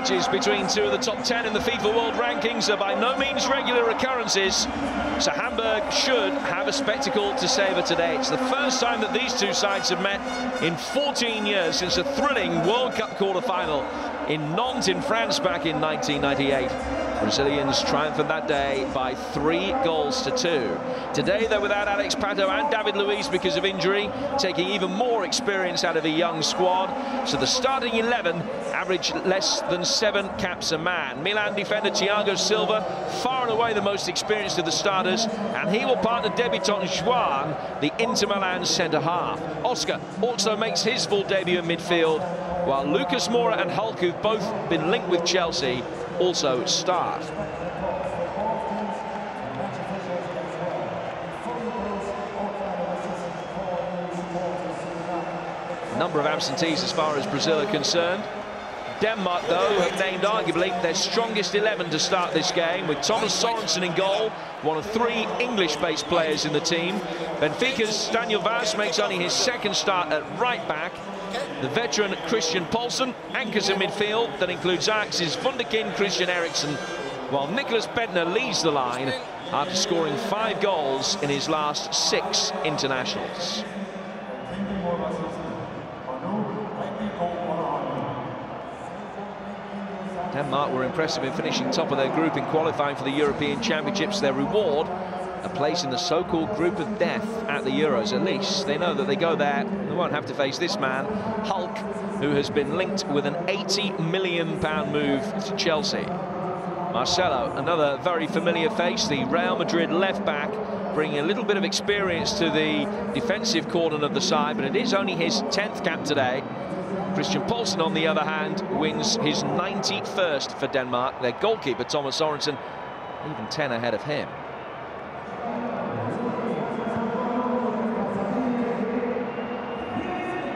Matches between two of the top 10 in the FIFA World Rankings are by no means regular occurrences, so Hamburg should have a spectacle to savour today. It's the first time that these two sides have met in 14 years since a thrilling World Cup quarter-final in Nantes in France back in 1998. Brazilians triumphed that day by 3-2. Today they're without Alex Pato and David Luiz because of injury, taking even more experience out of a young squad. So the starting 11 average less than 7 caps a man. Milan defender Thiago Silva, far and away the most experienced of the starters, and he will partner debutant João, the Inter Milan centre-half. Oscar also makes his full debut in midfield, while Lucas Moura and Hulk, who've both been linked with Chelsea, also start. A number of absentees as far as Brazil are concerned. Denmark, though, have named arguably their strongest 11 to start this game, with Thomas Sorensen in goal, one of 3 English-based players in the team. Benfica's Daniel Vaz makes only his second start at right back. The veteran Christian Poulsen anchors in midfield. That includes Ajax's Wunderkind Christian Eriksen, while Nicklas Bendtner leads the line after scoring 5 goals in his last 6 internationals. Denmark were impressive in finishing top of their group in qualifying for the European Championships. Their reward, a place in the so-called group of death at the Euros. At least they know that they go there, they won't have to face this man, Hulk, who has been linked with an £80 million move to Chelsea. Marcelo, another very familiar face, the Real Madrid left-back, bringing a little bit of experience to the defensive cordon of the side, but it is only his 10th cap today. Christian Poulsen, on the other hand, wins his 91st for Denmark. Their goalkeeper, Thomas Sorensen, even 10 ahead of him.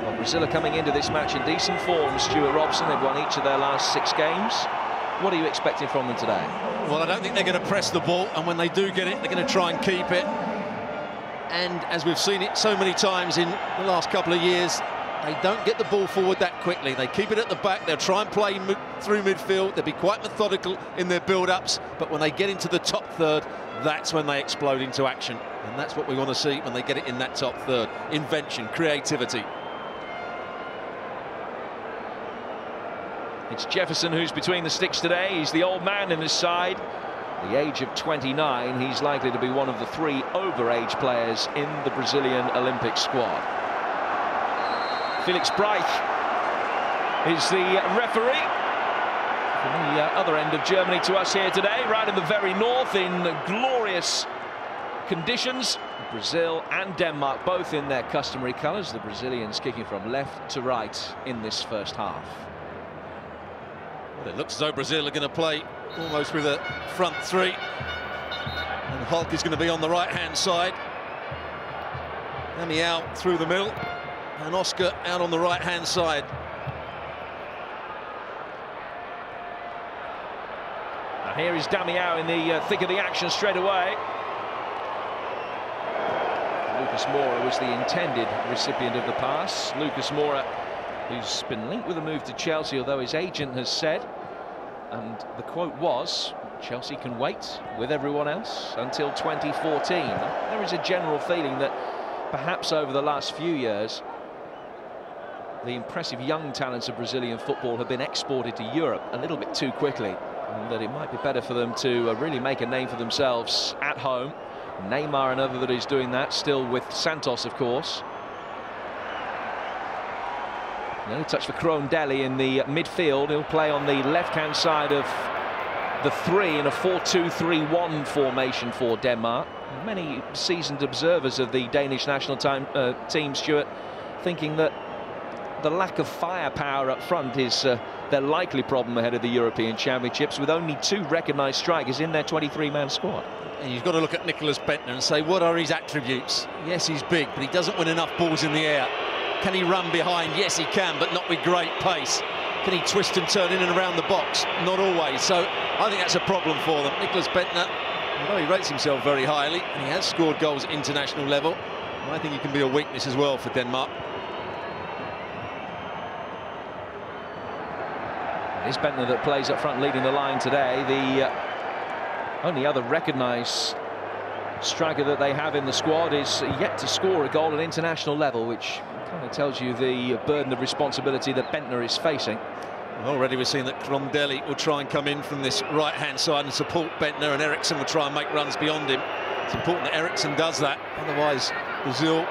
Well, Brazil are coming into this match in decent form. Stuart Robson, they've won each of their last 6 games. What are you expecting from them today? Well, I don't think they're going to press the ball, and when they do get it, they're going to try and keep it. And as we've seen it so many times in the last couple of years, they don't get the ball forward that quickly. They keep it at the back. They'll try and play through midfield. They'll be quite methodical in their build-ups. But when they get into the top third, that's when they explode into action. And that's what we want to see when they get it in that top third. Invention, creativity. It's Jefferson who's between the sticks today. He's the old man in his side. At the age of 29, he's likely to be one of the 3 over-age players in the Brazilian Olympic squad. Felix Breich is the referee from the other end of Germany to us here today, right in the very north, in glorious conditions. Brazil and Denmark both in their customary colours, the Brazilians kicking from left to right in this first half. Well, it looks as though Brazil are going to play almost with a front 3, and Hulk is going to be on the right-hand side. Damião out through the middle, and Oscar out on the right-hand side. And here is Damião in the thick of the action straight away. Lucas Moura was the intended recipient of the pass. Lucas Moura, who's been linked with a move to Chelsea, although his agent has said, and the quote was, Chelsea can wait with everyone else until 2014. There is a general feeling that perhaps over the last few years, the impressive young talents of Brazilian football have been exported to Europe a little bit too quickly, and that it might be better for them to really make a name for themselves at home. Neymar, another that is doing that, still with Santos, of course. No touch for Crondelli in the midfield. He'll play on the left-hand side of the 3 in a 4-2-3-1 formation for Denmark. Many seasoned observers of the Danish national team, Stuart, thinking that the lack of firepower up front is their likely problem ahead of the European Championships, with only 2 recognised strikers in their 23-man squad. And you've got to look at Nicklas Bendtner and say, what are his attributes? Yes, he's big, but he doesn't win enough balls in the air. Can he run behind? Yes, he can, but not with great pace. Can he twist and turn in and around the box? Not always. So I think that's a problem for them. Nicklas Bendtner, although he rates himself very highly, and he has scored goals at international level, I think he can be a weakness as well for Denmark. It is Bendtner that plays up front, leading the line today. The only other recognised striker that they have in the squad is yet to score a goal at international level, which kind of tells you the burden of responsibility that Bendtner is facing. Already we've seen that Crondelli will try and come in from this right-hand side and support Bendtner, and Eriksson will try and make runs beyond him. It's important that Eriksson does that, otherwise Brazil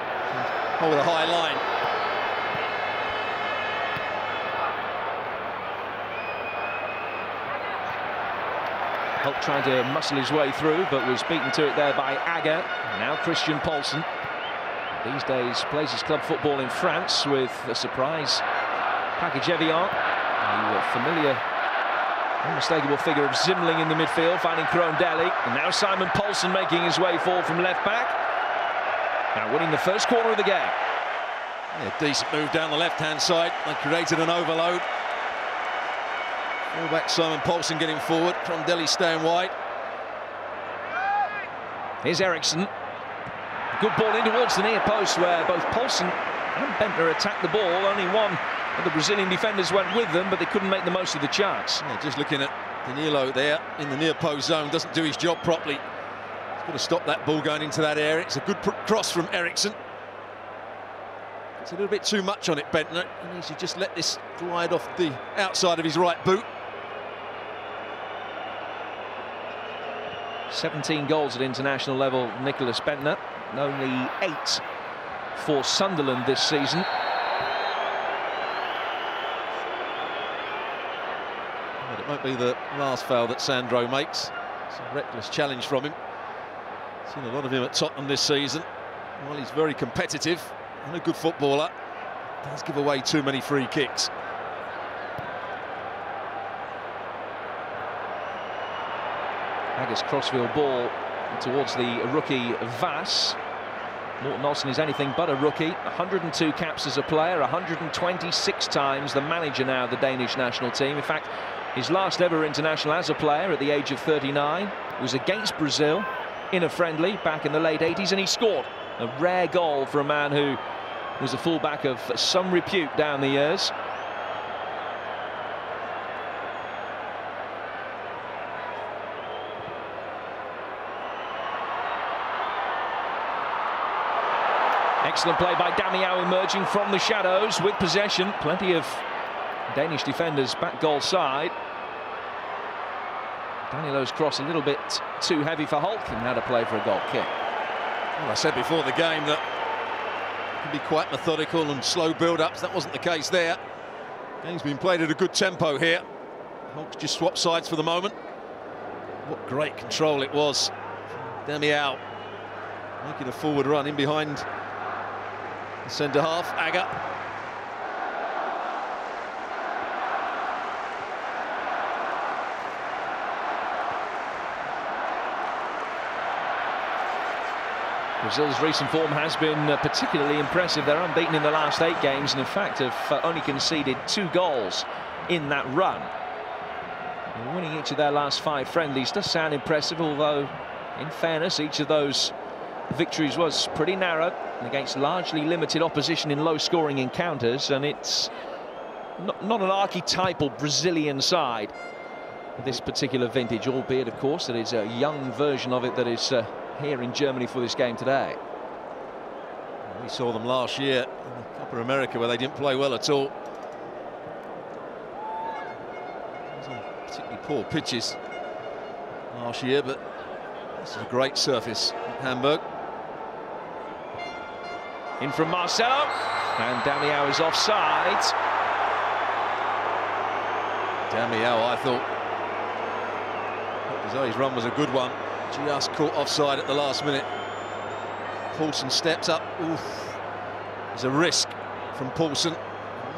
hold a high line. Hulk trying to muscle his way through, but was beaten to it there by Agger. Now Christian Poulsen. These days plays his club football in France with a surprise package Evian. The familiar, unmistakable figure of Zimling in the midfield, finding Crondelli. And now Simon Poulsen making his way forward from left back. Now winning the first corner of the game. Yeah, decent move down the left-hand side. They created an overload. Fullback Simon Poulsen getting forward, Crondelli staying wide. Here's Eriksson. Good ball in towards the near post, where both Poulsen and Bendtner attacked the ball. Only one of the Brazilian defenders went with them, but they couldn't make the most of the chance. Yeah, just looking at Danilo there in the near post zone, doesn't do his job properly. He's got to stop that ball going into that area. It's a good cross from Eriksson. It's a little bit too much on it, Bendtner. He needs to just let this glide off the outside of his right boot. 17 goals at international level, Nicklas Bendtner. Only 8 for Sunderland this season. But it won't be the last foul that Sandro makes. It's a reckless challenge from him. Seen a lot of him at Tottenham this season. While he's very competitive and a good footballer, does give away too many free kicks. Agger's crossfield ball towards the rookie Vass. Morten Olsen is anything but a rookie. 102 caps as a player, 126 times the manager now of the Danish national team. In fact, his last ever international as a player at the age of 39 was against Brazil in a friendly back in the late 80s, and he scored a rare goal for a man who was a fullback of some repute down the years. Excellent play by Damiao, emerging from the shadows with possession. Plenty of Danish defenders back goal side. Danilo's cross a little bit too heavy for Hulk, and had a play for a goal kick. Well, I said before the game that it can be quite methodical and slow build-ups. That wasn't the case there. Game's been played at a good tempo here. Hulk's just swapped sides for the moment. What great control it was. Damiao making a forward run in behind the centre half, Agger. Brazil's recent form has been particularly impressive. They're unbeaten in the last 8 games, and in fact have only conceded 2 goals in that run. And winning each of their last 5 friendlies does sound impressive, although in fairness each of those victories was pretty narrow against largely limited opposition in low-scoring encounters, and it's not an archetypal Brazilian side this particular vintage, albeit of course that is a young version of it that is here in Germany for this game today. We saw them last year in the Copa America where they didn't play well at all. It was on particularly poor pitches last year, but this is a great surface at Hamburg. In from Marcelo, and Damiao is offside. Damiao, I thought his run was a good one, just caught offside at the last minute. Poulsen steps up. Oof. There's a risk from Poulsen.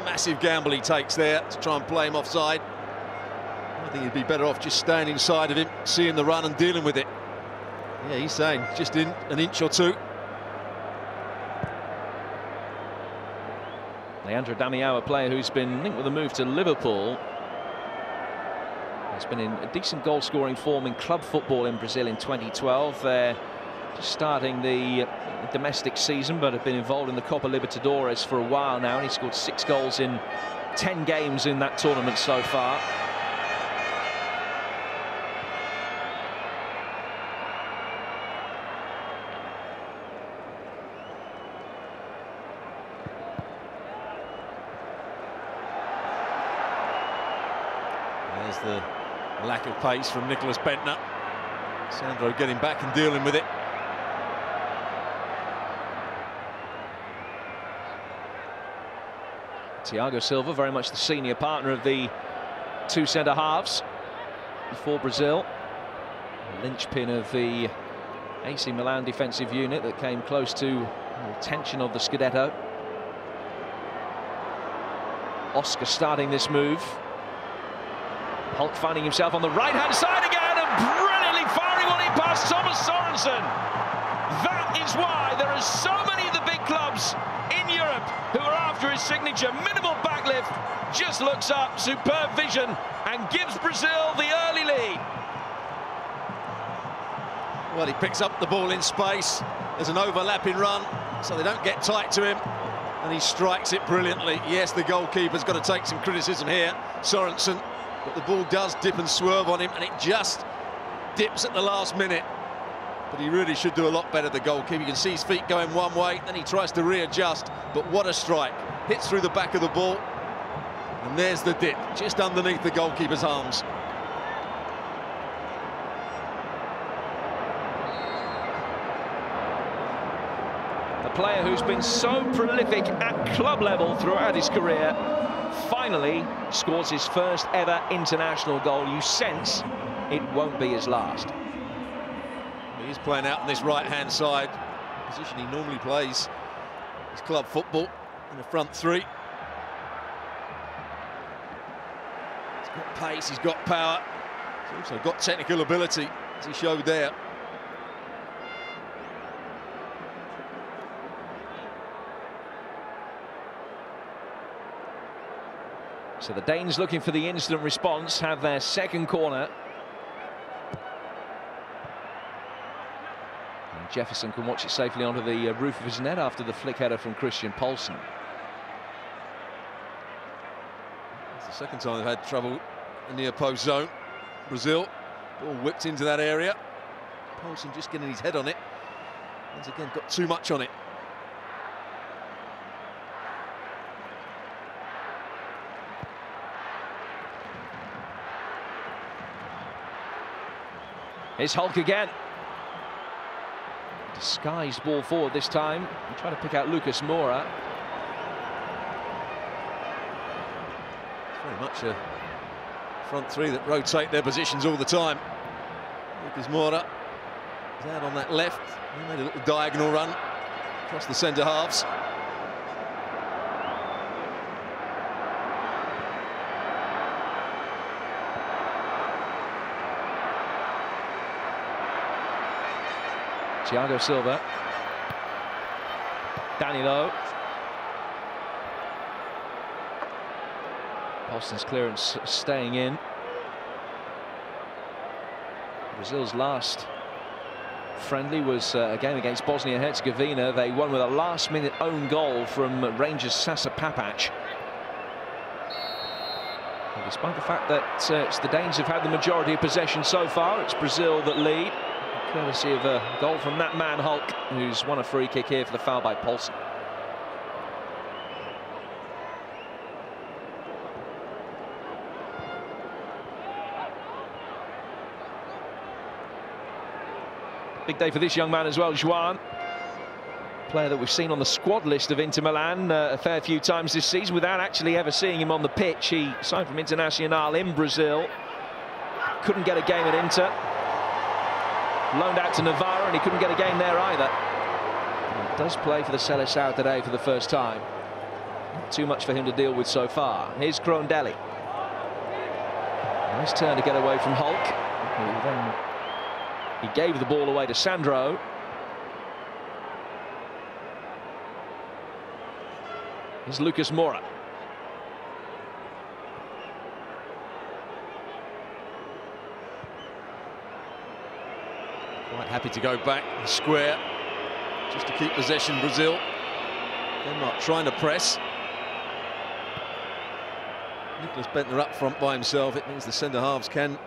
Massive gamble he takes there to try and play him offside. I think he'd be better off just staying inside of him, seeing the run and dealing with it. Yeah, he's saying just in an inch or 2. Leandro Damiao, a player who's been linked with a move to Liverpool. He's been in a decent goal-scoring form in club football in Brazil in 2012. They're just starting the domestic season, but have been involved in the Copa Libertadores for a while now, and he scored 6 goals in 10 games in that tournament so far. the lack of pace from Nicklas Bendtner. Sandro getting back and dealing with it. Thiago Silva, very much the senior partner of the two centre-halves for Brazil. The linchpin of the AC Milan defensive unit that came close to the tension of the Scudetto. Oscar starting this move. Hulk finding himself on the right-hand side again and brilliantly firing one in past Thomas Sorensen. That is why there are so many of the big clubs in Europe who are after his signature. Minimal backlift, just looks up, superb vision, and gives Brazil the early lead. Well, he picks up the ball in space. There's an overlapping run, so they don't get tight to him, and he strikes it brilliantly. Yes, the goalkeeper's got to take some criticism here, Sorensen, but the ball does dip and swerve on him, and it just dips at the last minute. But he really should do a lot better, the goalkeeper. You can see his feet going one way, then he tries to readjust, but what a strike. Hits through the back of the ball, and there's the dip, just underneath the goalkeeper's arms. The player who's been so prolific at club level throughout his career finally scores his first ever international goal. You sense it won't be his last. He's playing out on this right-hand side, position he normally plays his club football, in the front three. He's got pace, he's got power, he's also got technical ability, as he showed there. So the Danes, looking for the instant response, have their second corner. And Jefferson can watch it safely onto the roof of his net after the flick header from Christian Poulsen. It's the second time they've had trouble in the opposed zone. Brazil, ball whipped into that area. Poulsen just getting his head on it. Once again, got too much on it. Here's Hulk again. Disguised ball forward this time. He tried to pick out Lucas Moura. It's very much a front three that rotate their positions all the time. Lucas Moura is out on that left. He made a little diagonal run across the centre halves. Thiago Silva. Danilo. Poulsen's clearance staying in. Brazil's last friendly was a game against Bosnia-Herzegovina. They won with a last-minute own goal from Rangers' Sasa Papac. And despite the fact that it's the Danes who've had the majority of possession so far, it's Brazil that lead, courtesy of a goal from that man Hulk, who's won a free kick here for the foul by Poulsen. Big day for this young man as well, João. Player that we've seen on the squad list of Inter Milan a fair few times this season without actually ever seeing him on the pitch. He signed from Internacional in Brazil. Couldn't get a game at Inter. Loaned out to Navarra, and he couldn't get a game there either. He does play for the Seleção today for the first time. Not too much for him to deal with so far. Here's Crondelli. Nice turn to get away from Hulk. He gave the ball away to Sandro. Here's Lucas Moura. Quite happy to go back square just to keep possession, Brazil. Denmark trying to press. Nicklas Bendtner up front by himself. It means the centre halves can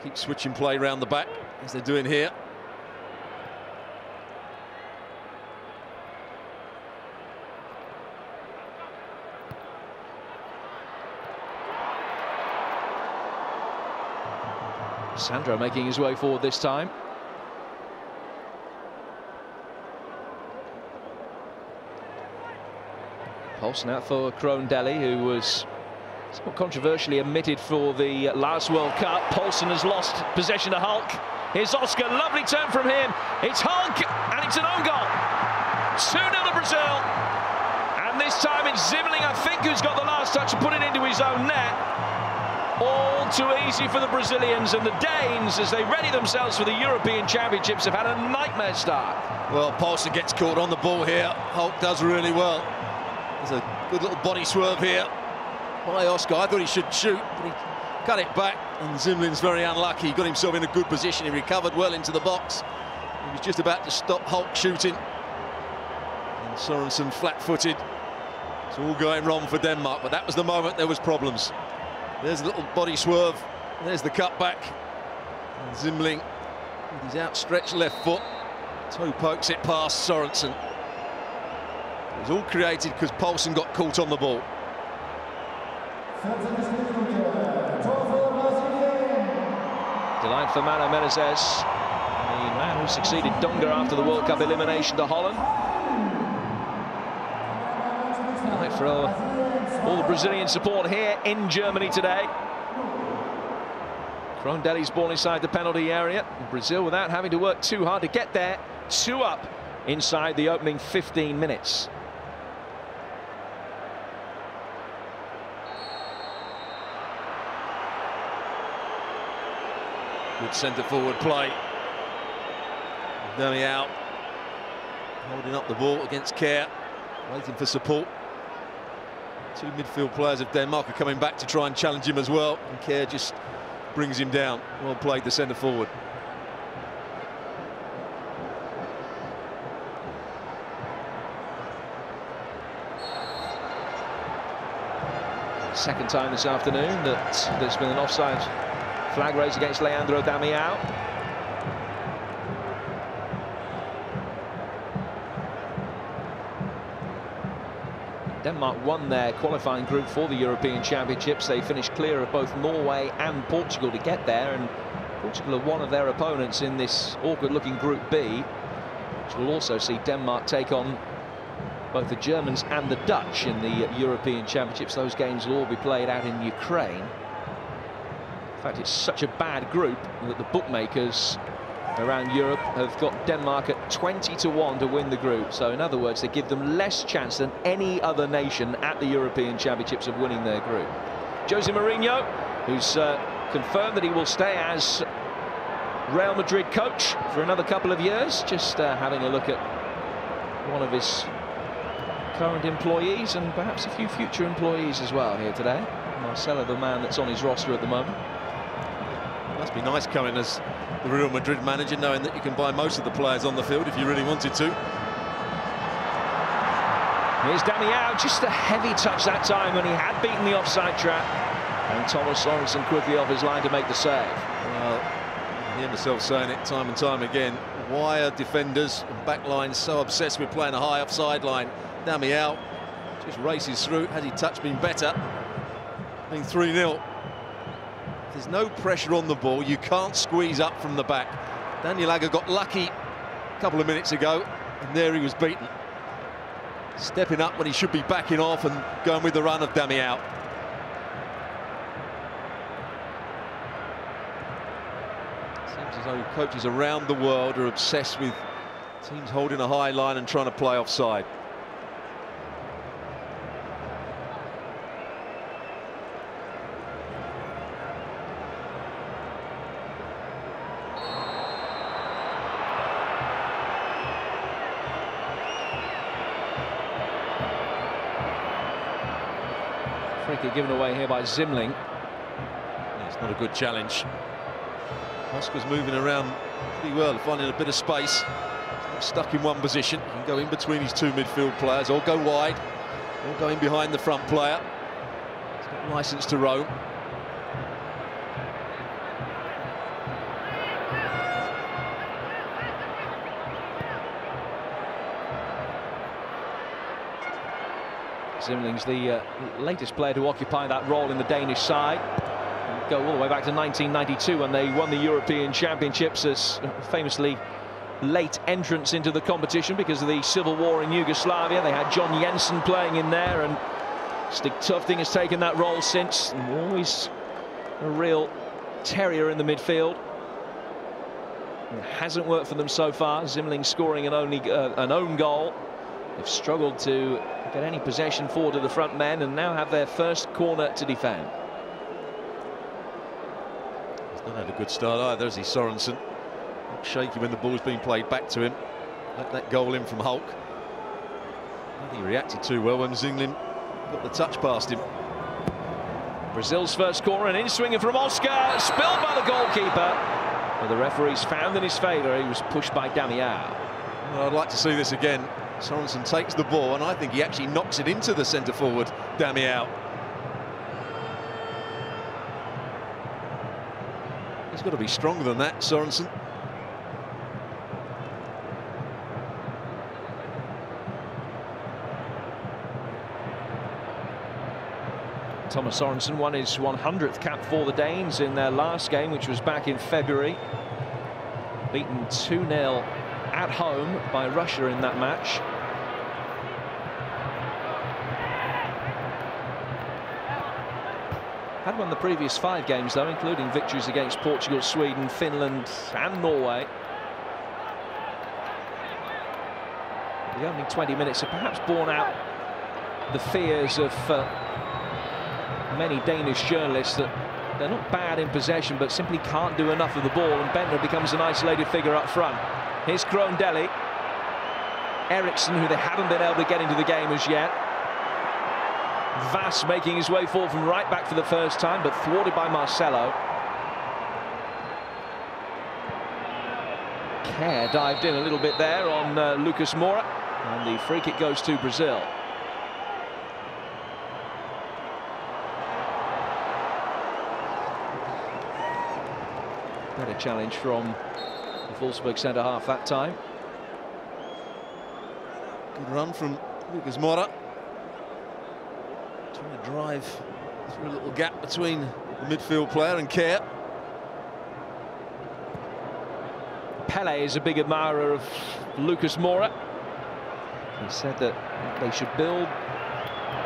keep switching play round the back as they're doing here. Sandro making his way forward this time. Poulsen out for Crondelli, who was somewhat controversially omitted for the last World Cup. Poulsen has lost possession to Hulk. Here's Oscar, lovely turn from him. It's Hulk, and it's an own goal. 2-0 to Brazil. And this time it's Zimmerling, I think, who's got the last touch and put it into his own net. All too easy for the Brazilians, and the Danes, as they ready themselves for the European Championships, have had a nightmare start. Well, Poulsen gets caught on the ball here. Hulk does really well. There's a good little body swerve here by Oscar. I thought he should shoot, but he cut it back, and Zimmerling's very unlucky. He got himself in a good position. He recovered well into the box. He was just about to stop Hulk shooting. And Sorensen flat-footed. It's all going wrong for Denmark, but that was the moment there was problems. There's a little body swerve. There's the cutback. And Zimmerling, with his outstretched left foot, toe pokes it past Sorensen. It was all created because Poulsen got caught on the ball. Delight for Mano Menezes, the man who succeeded Dunga after the World Cup elimination to Holland. Delight for all the Brazilian support here in Germany today. Crondelli's ball inside the penalty area. Brazil, without having to work too hard to get there, 2 up inside the opening 15 minutes. Good centre-forward play. Dami out, holding up the ball against Kjær, waiting for support. 2 midfield players of Denmark are coming back to try and challenge him as well, and Kjær just brings him down. Well played, the centre-forward. Second time this afternoon that there's been an offside flag raised against Leandro Damião. Denmark won their qualifying group for the European Championships. They finished clear of both Norway and Portugal to get there, and Portugal are one of their opponents in this awkward-looking Group B, which will also see Denmark take on both the Germans and the Dutch in the European Championships. Those games will all be played out in Ukraine. In fact, it's such a bad group that the bookmakers around Europe have got Denmark at 20-1 to win the group. So in other words, they give them less chance than any other nation at the European Championships of winning their group. Jose Mourinho, who's confirmed that he will stay as Real Madrid coach for another couple of years, just having a look at one of his current employees and perhaps a few future employees as well here today. Marcelo, the man that's on his roster at the moment. Must be nice coming as the Real Madrid manager, knowing that you can buy most of the players on the field if you really wanted to. Here's Damião, just a heavy touch that time when he had beaten the offside trap, and Thomas Sorensen quickly off his line to make the save. Well, I hear myself saying it time and time again. Why are defenders and back lines so obsessed with playing a high offside line? Damião just races through. Had he touched been better, being 3-0. There's no pressure on the ball. You can't squeeze up from the back. Daniel Agger got lucky a couple of minutes ago, and there he was beaten. Stepping up when he should be backing off and going with the run of Damião. Seems as though coaches around the world are obsessed with teams holding a high line and trying to play offside. Given away here by Zimmerling. Yeah, it's not a good challenge. Oscar's moving around pretty well, finding a bit of space. He's not stuck in one position. He can go in between his 2 midfield players, or go wide, or go in behind the front player. He's got licence to roam. Zimmerling's the latest player to occupy that role in the Danish side. Go all the way back to 1992 when they won the European Championships as famously late entrance into the competition because of the civil war in Yugoslavia. They had John Jensen playing in there, and Stig Tufting has taken that role since. And always a real terrier in the midfield. It hasn't worked for them so far. Zimmerling scoring an own goal. They've struggled to get any possession forward to the front men, and now have their first corner to defend. He's not had a good start either, has he, Sorensen? Shaky when the ball's being played back to him. Let that goal in from Hulk. I don't think he reacted too well when Zingling got the touch past him. Brazil's first corner, an in-swinger from Oscar, spilled by the goalkeeper. But the referee's found in his favour. He was pushed by Damião. Well, I'd like to see this again. Sorensen takes the ball, and I think he actually knocks it into the centre forward, Damião. He's got to be stronger than that, Sorensen. Thomas Sorensen won his 100th cap for the Danes in their last game, which was back in February. Beaten 2-0 at home by Russia in that match. Had won the previous 5 games, though, including victories against Portugal, Sweden, Finland and Norway. The opening 20 minutes have perhaps borne out the fears of many Danish journalists that they're not bad in possession but simply can't do enough of the ball, and Bentner becomes an isolated figure up front. Here's Grondelli. Eriksson, who they haven't been able to get into the game as yet. Vass making his way forward from right back for the first time, but thwarted by Marcelo. Kerr dived in a little bit there on Lucas Moura, and the free kick goes to Brazil. Better challenge from the Wolfsburg centre-half that time. Good run from Lucas Moura. Trying to drive through a little gap between the midfield player and Kerr. Pele is a big admirer of Lucas Moura. He said that they should build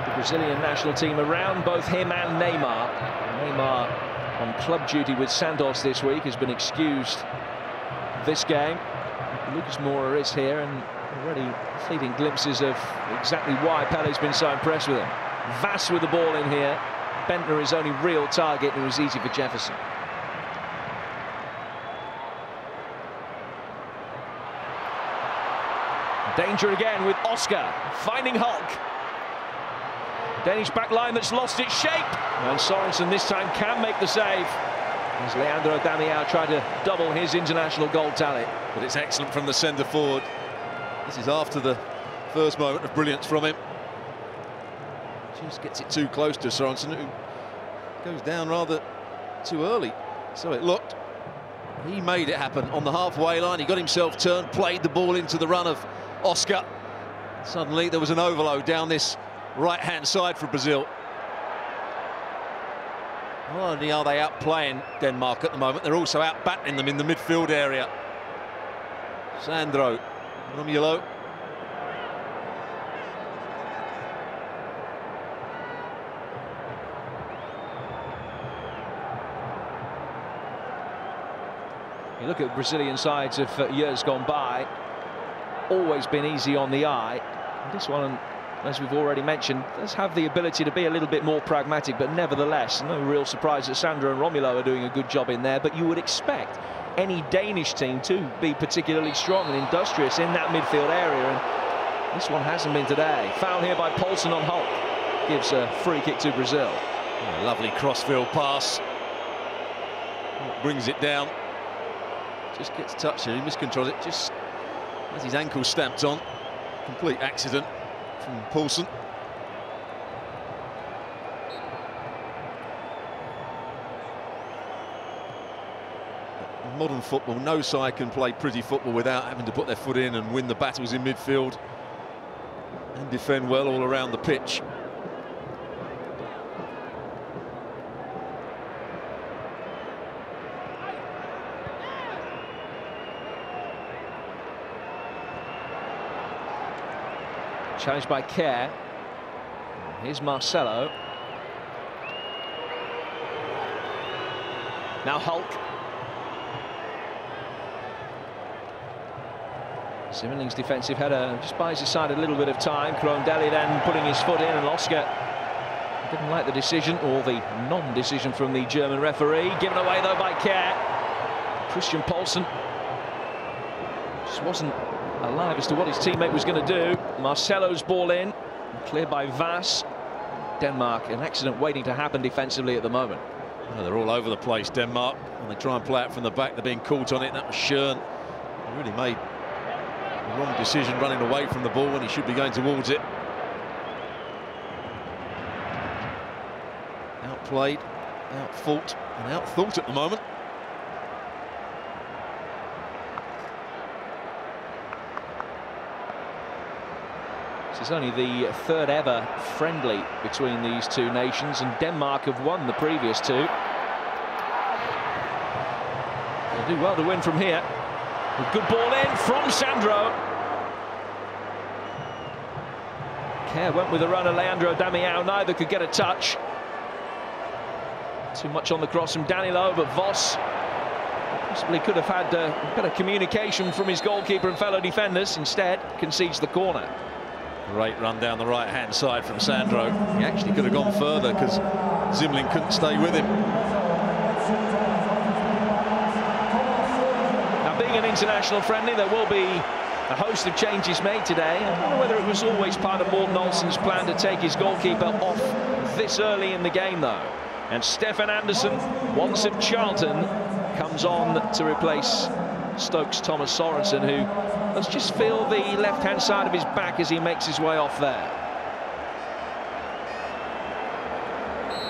the Brazilian national team around both him and Neymar. Neymar, on club duty with Santos this week, has been excused this game. Lucas Moura is here, and already fleeting glimpses of exactly why Pele's been so impressed with him. Vass with the ball in here. Bentner, his only real target, and it was easy for Jefferson. Danger again with Oscar finding Hulk. Danish back line that's lost its shape, and Sorensen this time can make the save as Leandro Damião tried to double his international goal tally. But it's excellent from the centre forward. This is after the first moment of brilliance from him. Just gets it too close to Sorensen, who goes down rather too early. So it looked. He made it happen on the halfway line. He got himself turned, played the ball into the run of Oscar. Suddenly there was an overload down this right-hand side for Brazil. Not only are they outplaying Denmark at the moment, they're also out-battling them in the midfield area. Sandro, Romulo. You look at Brazilian sides of years gone by, always been easy on the eye. This one, as we've already mentioned, does have the ability to be a little bit more pragmatic, but nevertheless, no real surprise that Sandro and Romulo are doing a good job in there. But you would expect any Danish team to be particularly strong and industrious in that midfield area, and this one hasn't been today. Foul here by Poulsen on Hulk. Gives a free kick to Brazil. Oh, lovely crossfield pass. Brings it down. Just gets touched here, he miscontrols it, just has his ankle stamped on. Complete accident from Poulsen. Modern football, no side can play pretty football without having to put their foot in and win the battles in midfield and defend well all around the pitch. Challenged by Kerr. Here's Marcelo. Now Hulk. Simmerling's defensive header just buys his side a little bit of time. Krohn-Deli then putting his foot in, and Oscar didn't like the decision, or the non-decision from the German referee. Given away though by Kerr. Christian Poulsen just wasn't alive as to what his teammate was going to do. Marcelo's ball in, cleared by Vass. Denmark, an accident waiting to happen defensively at the moment. Oh, they're all over the place, Denmark. When they try and play it from the back, they're being caught on it. That was Schön. He really made the wrong decision running away from the ball when he should be going towards it. Outplayed, outfought, and outthought at the moment. This is only the third ever friendly between these two nations, and Denmark have won the previous two. They'll do well to win from here. A good ball in from Sandro. Kerr went with the runner, Leandro Damião. Neither could get a touch. Too much on the cross from Danilo, but Voss possibly could have had better communication from his goalkeeper and fellow defenders. Instead, concedes the corner. Great run down the right-hand side from Sandro. He actually could have gone further because Zimmerling couldn't stay with him. Now, being an international friendly, there will be a host of changes made today. I wonder whether it was always part of Morten Olsen's plan to take his goalkeeper off this early in the game, though. And Stefan Andersen, once of Charlton, comes on to replace Stoke's Thomas Sorensen, who let's just feel the left-hand side of his back as he makes his way off there.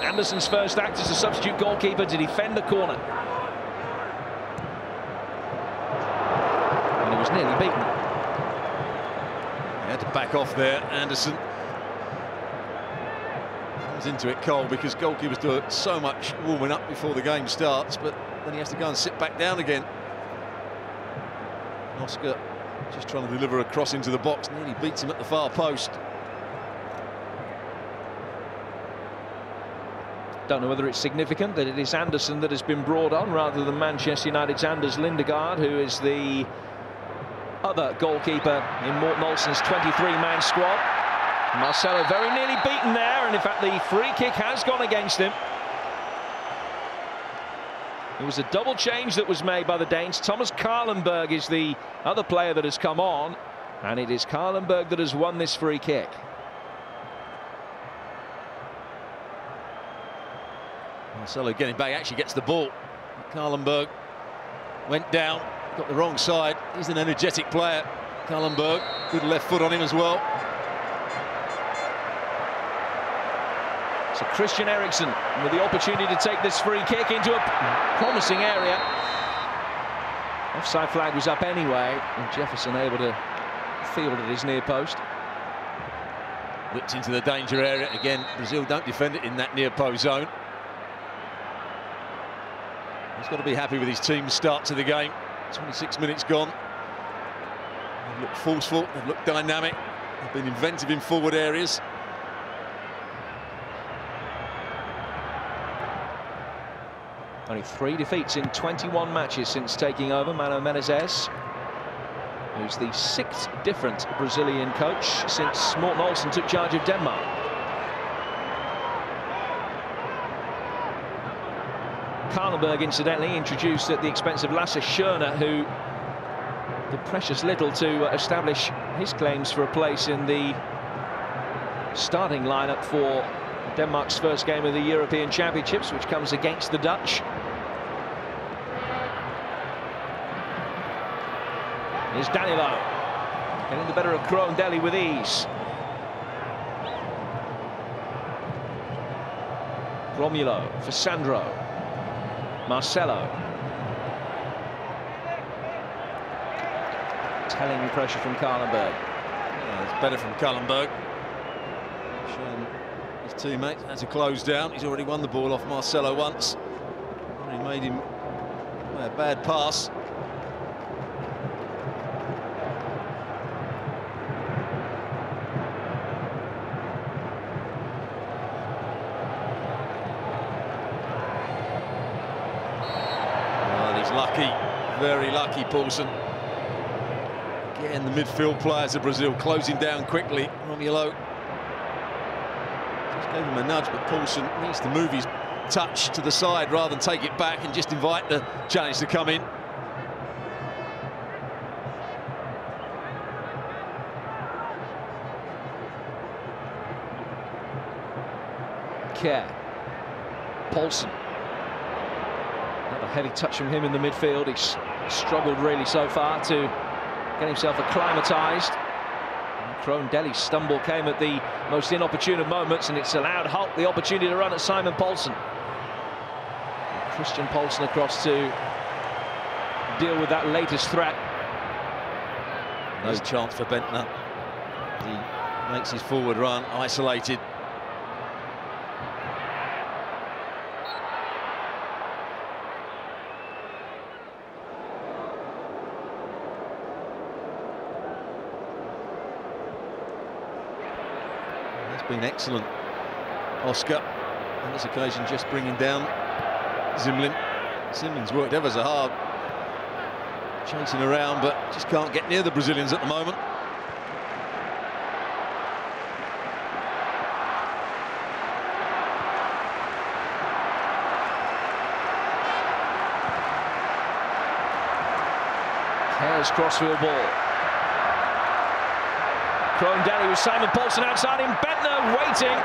Andersen's first act as a substitute goalkeeper to defend the corner. And he was nearly beaten. He had to back off there, Andersen. Comes into it cold because goalkeepers do so much warming up before the game starts, but then he has to go and sit back down again. Oscar just trying to deliver a cross into the box, nearly beats him at the far post. Don't know whether it's significant that it is Andersen that has been brought on rather than Manchester United's Anders Lindegaard, who is the other goalkeeper in Morten Olsen's 23-man squad. Marcelo very nearly beaten there, and in fact the free kick has gone against him. It was a double change that was made by the Danes. Thomas Karlenberg is the other player that has come on, and it is Karlenberg that has won this free kick. Marcelo getting back, actually gets the ball. Karlenberg went down, got the wrong side. He's an energetic player. Karlenberg, good left foot on him as well. So Christian Eriksen with the opportunity to take this free kick into a promising area. Offside flag was up anyway, and Jefferson able to field at his near post. Whipped into the danger area. Again, Brazil don't defend it in that near post zone. He's got to be happy with his team's start to the game. 26 minutes gone. They've looked forceful, they've looked dynamic, they've been inventive in forward areas. Only 3 defeats in 21 matches since taking over. Mano Menezes, who's the 6th different Brazilian coach since Morten Olsen took charge of Denmark. Karlenberg, incidentally, introduced at the expense of Lasse Schöne, who did precious little to establish his claims for a place in the starting lineup for Denmark's first game of the European Championships, which comes against the Dutch. Here's Danilo, getting the better of Krohn-Deli with ease. Romulo for Sandro. Marcelo. Telling pressure from Karlenberg. Yeah, it's better from Karlenberg. Showing his teammate had to close down. He's already won the ball off Marcelo once. He made him a bad pass. very lucky, Poulsen. Again, the midfield players of Brazil closing down quickly. Romulo just gave him a nudge, but Poulsen needs to move his touch to the side rather than take it back and just invite the challenge to come in. Care. Poulsen. Another heavy touch from him in the midfield. He's struggled really so far to get himself acclimatised. Crondelli's stumble came at the most inopportune of moments, and it's allowed Hulk the opportunity to run at Simon Poulsen. Christian Poulsen across to deal with that latest threat. No chance for Bendtner. He makes his forward run, isolated. Been excellent, Oscar, on this occasion, just bringing down Zimlin. Zimlin's worked ever so hard, chasing around, but just can't get near the Brazilians at the moment. Care's crossfield ball. Crondelli with Simon Poulsen outside him. Bendtner waiting.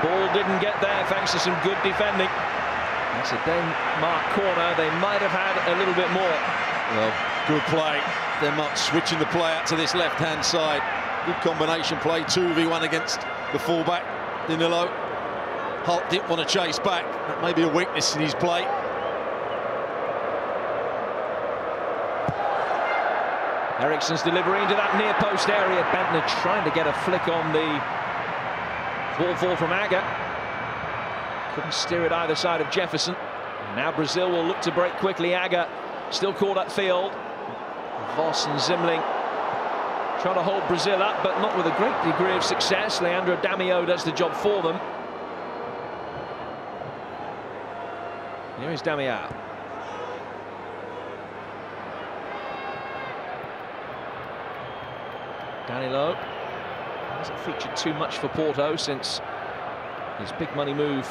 Ball didn't get there thanks to some good defending. That's a Denmark corner. They might have had a little bit more. Well, good play. Denmark switching the play out to this left-hand side. Good combination play, 2v1 against the fullback, Danilo. Hulk didn't want to chase back. That may be a weakness in his play. Eriksen's delivery into that near post area. Bendtner trying to get a flick on the ball fall from Agger. Couldn't steer it either side of Jefferson. Now Brazil will look to break quickly. Agger still caught upfield. Voss and Zimling trying to hold Brazil up, but not with a great degree of success. Leandro Damião does the job for them. Here is Damião. Danilo hasn't featured too much for Porto since his big money move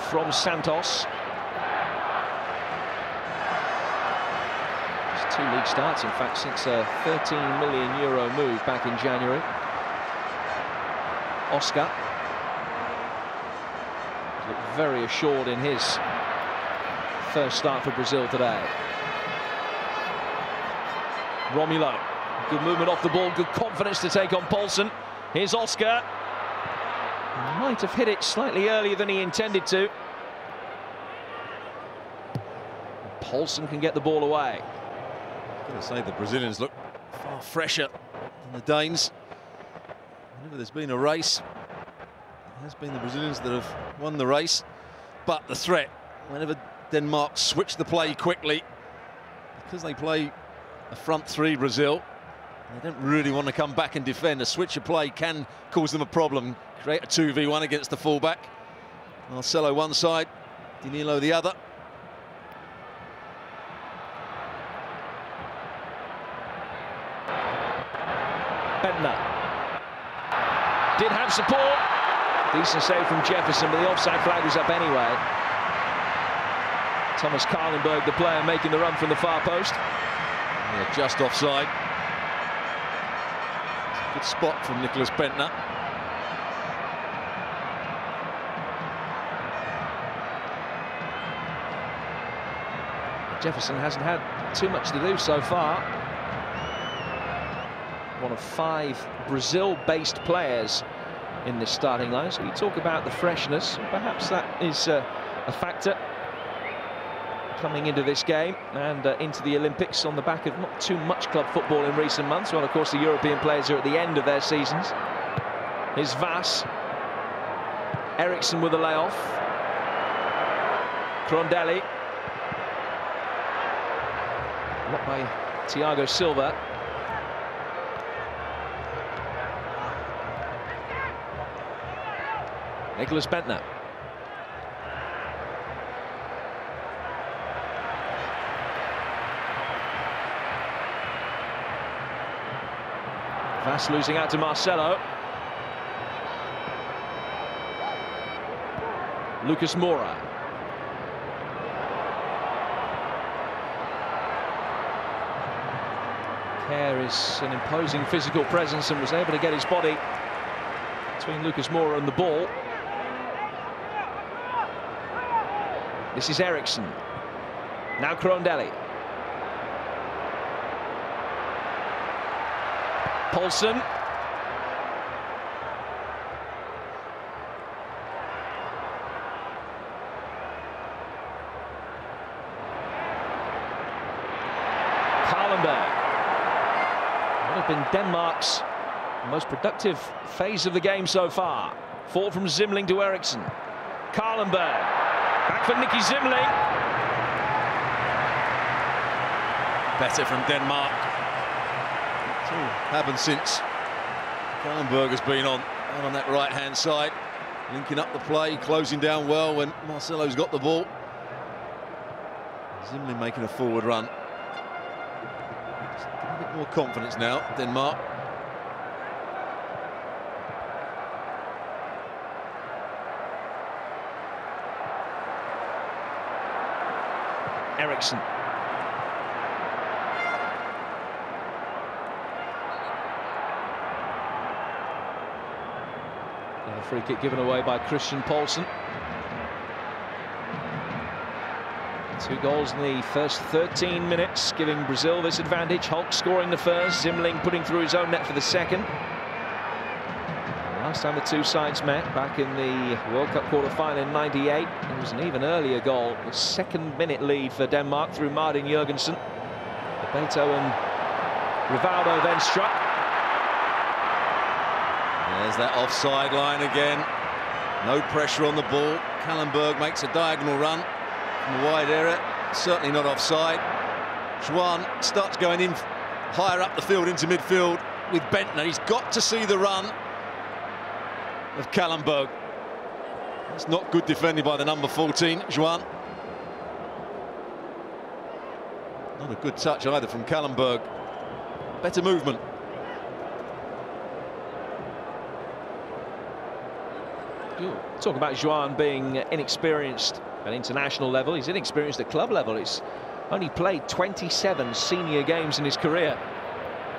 from Santos. It's 2 league starts, in fact, since a €13 million move back in January. Oscar looked very assured in his first start for Brazil today. Romulo. Good movement off the ball, good confidence to take on Poulsen. Here's Oscar. Might have hit it slightly earlier than he intended to. Poulsen can get the ball away. I'm going to say the Brazilians look far fresher than the Danes. Whenever there's been a race, it has been the Brazilians that have won the race. But the threat, whenever Denmark switch the play quickly, because they play a front three, Brazil, they don't really want to come back and defend. A switch of play can cause them a problem. Create a 2v1 against the fullback. Marcelo one side, Danilo the other. Bendtner did have support. Decent save from Jefferson, but the offside flag was up anyway. Thomas Karlenberg, the player, making the run from the far post. Yeah, just offside. Good spot from Nicklas Bendtner. Jefferson hasn't had too much to do so far. One of 5 Brazil-based players in this starting line. So you talk about the freshness. Perhaps that is a factor coming into this game and into the Olympics on the back of not too much club football in recent months. Well, of course, the European players are at the end of their seasons. Here's Vass. Eriksen with a layoff. Crondelli. Blocked by Thiago Silva. Nicklas Bendtner. Vass losing out to Marcelo. Lucas Moura. Kerr is an imposing physical presence and was able to get his body between Lucas Moura and the ball. This is Eriksson. Now Krondelli. Poulsen. Karlenberg. Would have been Denmark's most productive phase of the game so far. Fall from Zimling to Eriksson. Karlenberg. Back for Nicky Zimling. Better from Denmark. It's all happened since Karlenberg has been on that right-hand side. Linking up the play, closing down well when Marcelo's got the ball. Zimling making a forward run. Just a bit more confidence now, Denmark. Eriksson. And a free kick given away by Christian Poulsen. 2 goals in the first 13 minutes, giving Brazil this advantage. Hulk scoring the first, Zimling putting through his own net for the second. Last time the two sides met, back in the World Cup quarter-final in '98, it was an even earlier goal. The 2nd-minute lead for Denmark through Martin Jørgensen. Beto and Rivaldo then struck. There's that offside line again. No pressure on the ball. Karlenberg makes a diagonal run from the wide area. Certainly not offside. Juan starts going in higher up the field into midfield with Bendtner. He's got to see the run of Karlenberg. It's not good defending by the number 14, Juan. Not a good touch either from Karlenberg. Better movement. Talk about Juan being inexperienced at international level. He's inexperienced at club level. He's only played 27 senior games in his career,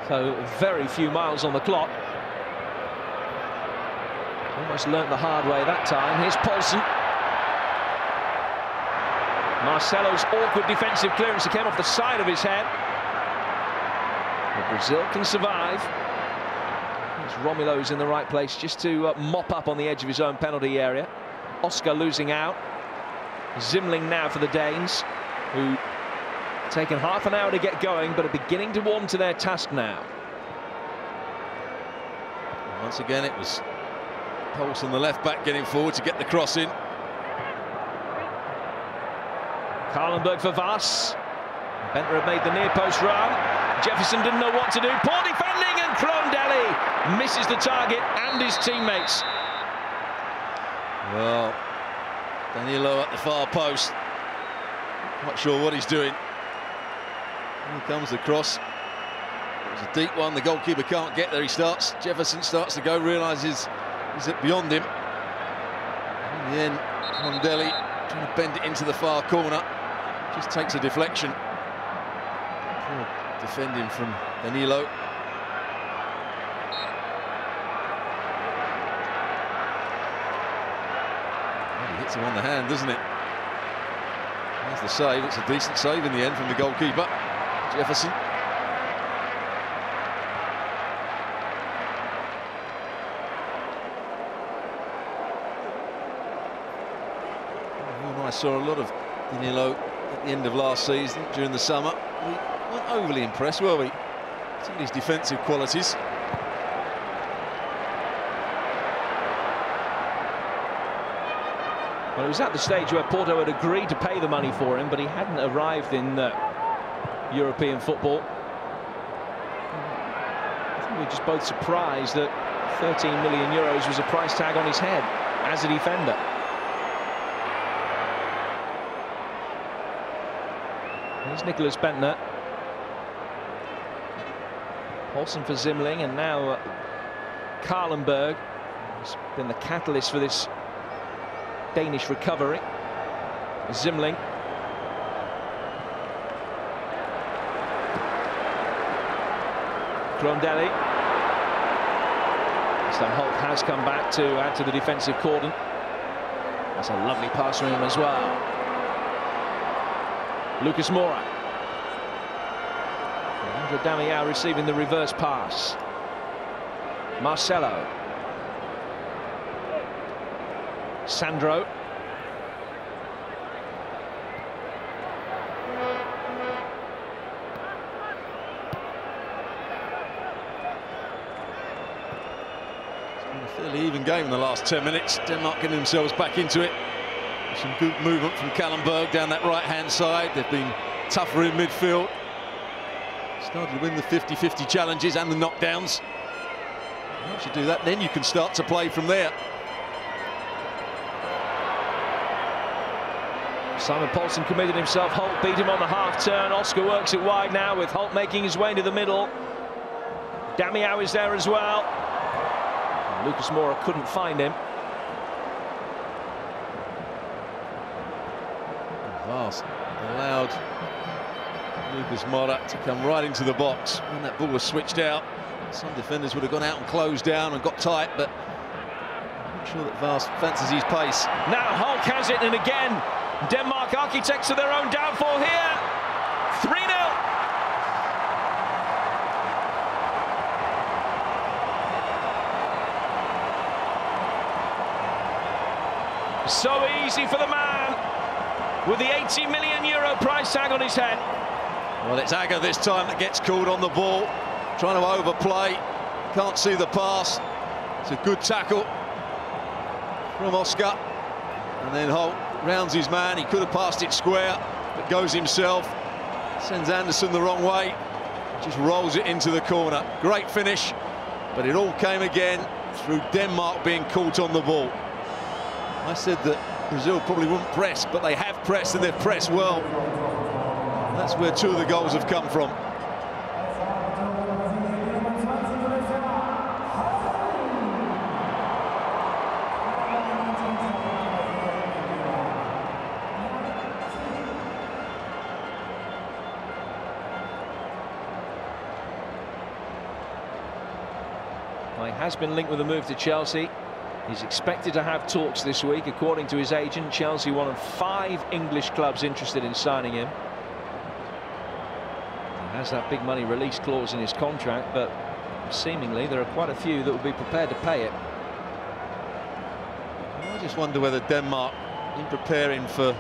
so very few miles on the clock. Almost learnt the hard way that time. Here's Poulsen. Marcelo's awkward defensive clearance that came off the side of his head. But Brazil can survive. Romulo's in the right place just to mop up on the edge of his own penalty area. Oscar losing out. Zimling now for the Danes, who taken half an hour to get going but are beginning to warm to their task now. Once again it was Poulsen, the left back, getting forward to get the cross in. Karlenberg for Vass. Bendtner had made the near post run. Jefferson didn't know what to do. Poor defending, and Krondelli misses the target and his teammates. Well, Danilo at the far post. Not sure what he's doing. Here comes the cross. It was a deep one. The goalkeeper can't get there. Jefferson starts to go, realises he's beyond him. In the end, Krondelli trying to bend it into the far corner. Just takes a deflection. Poor defending from Danilo. Well, he hits him on the hand, doesn't it? There's the save. It's a decent save in the end from the goalkeeper, Jefferson. I saw a lot of Danilo at the end of last season, during the summer. We weren't overly impressed, were we? Some of his defensive qualities. Well, it was at the stage where Porto had agreed to pay the money for him, but he hadn't arrived in European football. I think we were just both surprised that 13 million euros was a price tag on his head as a defender. Here's Nicklas Bendtner. Poulsen for Zimling, and now Karlenberg has been the catalyst for this Danish recovery. Zimling. Grondelli. This time Holt has come back to add to the defensive cordon. That's a lovely pass from him as well. Lucas Moura. Andre Damião receiving the reverse pass. Marcelo. Sandro. Fairly even game in the last 10 minutes. Denmark getting themselves back into it. Some good movement from Karlenberg down that right-hand side. They've been tougher in midfield. Started to win the 50-50 challenges and the knockdowns. Once you do that, then you can start to play from there. Simon Poulsen committed himself. Holt beat him on the half-turn. Oscar works it wide now, with Holt making his way into the middle. Damião is there as well. Lucas Moura couldn't find him. Vast allowed Lucas Moura to come right into the box when that ball was switched out. Some defenders would have gone out and closed down and got tight, but I'm not sure that Vast fancies his pace. Now Holt has it, and again Denmark architects of their own downfall here. 3-0. So easy for the man with the €80 million price tag on his head. Well, it's Agger this time that gets called on the ball, trying to overplay. Can't see the pass. It's a good tackle from Oscar, and then Holt rounds his man. He could have passed it square, but goes himself, sends Anderson the wrong way, just rolls it into the corner. Great finish, but it all came again through Denmark being caught on the ball. I said that Brazil probably wouldn't press, but they have pressed, and they've pressed well. That's where two of the goals have come from. Well, he has been linked with a move to Chelsea. He's expected to have talks this week, according to his agent. Chelsea, one of 5 English clubs interested in signing him. He has that big money release clause in his contract, but seemingly there are quite a few that will be prepared to pay it. I just wonder whether Denmark, in preparing for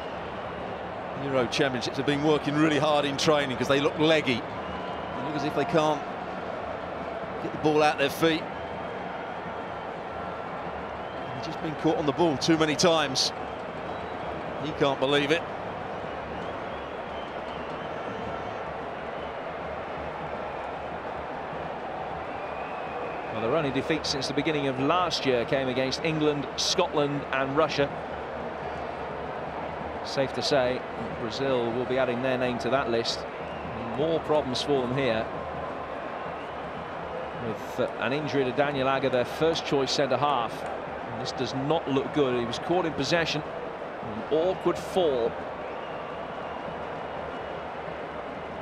Euro Championships, have been working really hard in training, because they look leggy. They look as if they can't get the ball out their feet. Just been caught on the ball too many times. He can't believe it. Well, their only defeat since the beginning of last year came against England, Scotland and Russia. Safe to say Brazil will be adding their name to that list. More problems for them here, with an injury to Daniel Agger, their first choice centre-half. This does not look good. He was caught in possession. An awkward fall.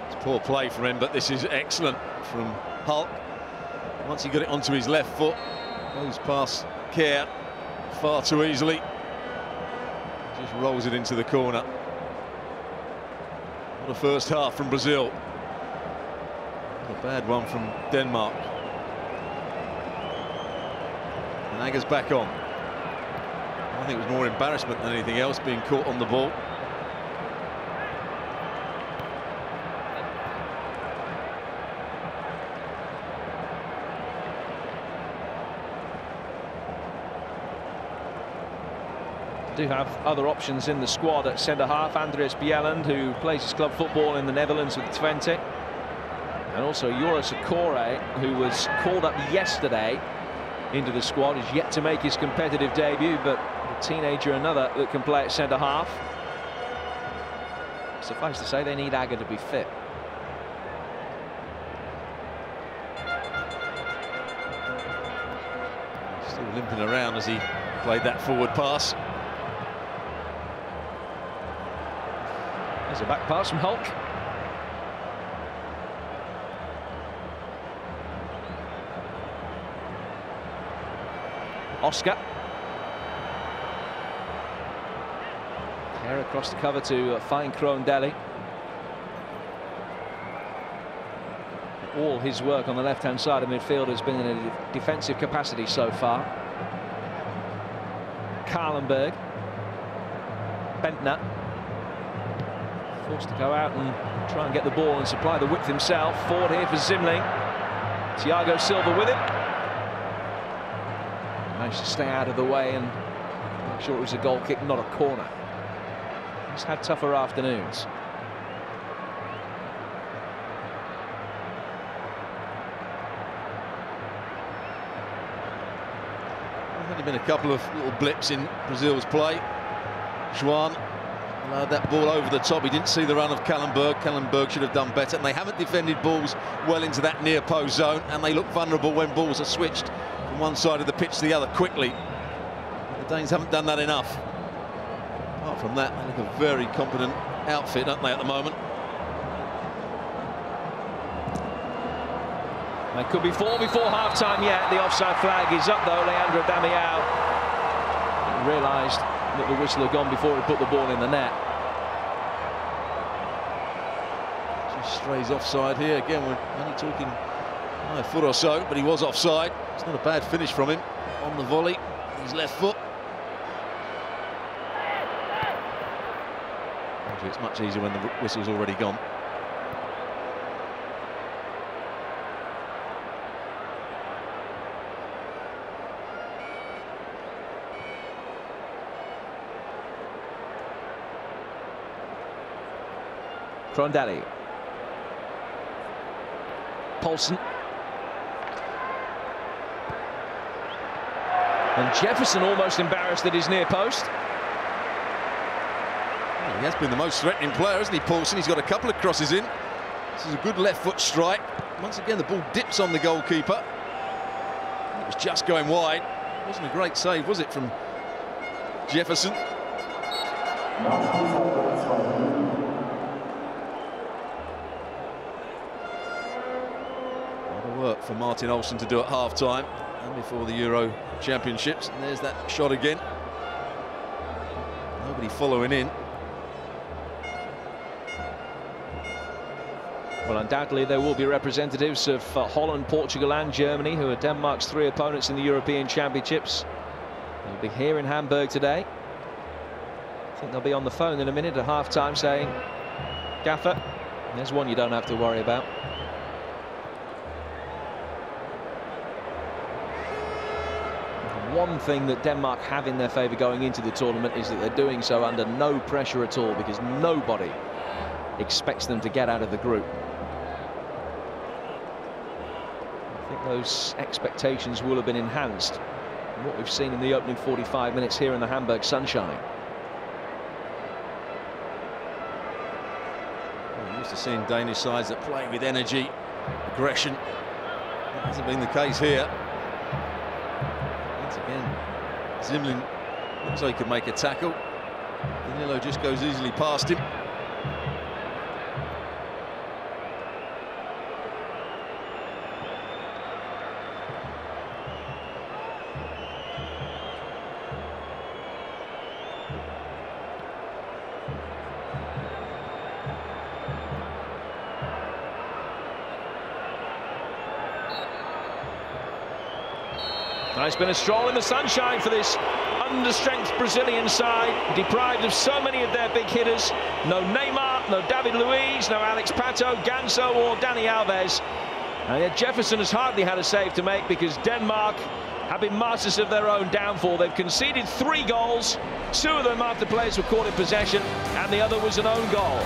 It's poor play from him, but this is excellent from Hulk. Once he got it onto his left foot, goes past Kjær far too easily. Just rolls it into the corner. What a first half from Brazil. What a bad one from Denmark. And Agger's back on. I think it was more embarrassment than anything else, being caught on the ball. Do have other options in the squad at centre-half. Andreas Bjelland, who plays his club football in the Netherlands with Twente. And also Joris Okore, who was called up yesterday into the squad, is yet to make his competitive debut, but a teenager, another that can play at centre-half. Suffice to say, they need Agger to be fit. Still limping around as he played that forward pass. There's a back pass from Hulk. Oscar. Here across the cover to find Krohn-Deli. All his work on the left-hand side of midfield has been in a defensive capacity so far. Kahlenberg. Bentner. Forced to go out and try and get the ball and supply the width himself. Forward here for Zimling. Thiago Silva with him. Managed to stay out of the way and make sure it was a goal kick, not a corner. He's had tougher afternoons. There's only been a couple of little blips in Brazil's play. João allowed that ball over the top. He didn't see the run of Kahlenberg. Kahlenberg should have done better. And they haven't defended balls well into that near post zone, and they look vulnerable when balls are switched from one side of the pitch to the other quickly. The Danes haven't done that enough. Apart from that, they look a very competent outfit, don't they, at the moment? They could be four before half-time yet. The offside flag is up, though. Leandro Damião realised that the whistle had gone before he put the ball in the net. Just strays offside here. Again, we're only talking a foot or so, but he was offside. It's not a bad finish from him on the volley. His left foot. Actually, it's much easier when the whistle's already gone. Krohn-Deli. Poulsen. And Jefferson almost embarrassed at his near post. Well, he has been the most threatening player, hasn't he, Poulsen? He's got a couple of crosses in. This is a good left foot strike. Once again, the ball dips on the goalkeeper. It was just going wide. It wasn't a great save, was it, from Jefferson? Work for Martin Olsson to do at half-time and before the Euro Championships. And there's that shot again. Nobody following in. Well, undoubtedly there will be representatives of Holland, Portugal and Germany, who are Denmark's 3 opponents in the European Championships. They'll be here in Hamburg today. I think they'll be on the phone in a minute at half-time saying, Gaffer, there's one you don't have to worry about. One thing that Denmark have in their favour going into the tournament is that they're doing so under no pressure at all, because nobody expects them to get out of the group. I think those expectations will have been enhanced from what we've seen in the opening 45 minutes here in the Hamburg sunshine. Well, we're used to seeing Danish sides that play with energy, aggression. That hasn't been the case here. Once again, Zimling looks like he could make a tackle. Danilo just goes easily past him. It's been a stroll in the sunshine for this understrength Brazilian side, deprived of so many of their big hitters. No Neymar, no David Luiz, no Alex Pato, Ganso or Dani Alves. And yet Jefferson has hardly had a save to make, because Denmark have been masters of their own downfall. They've conceded 3 goals, 2 of them after players were caught in possession, and the other was an own goal.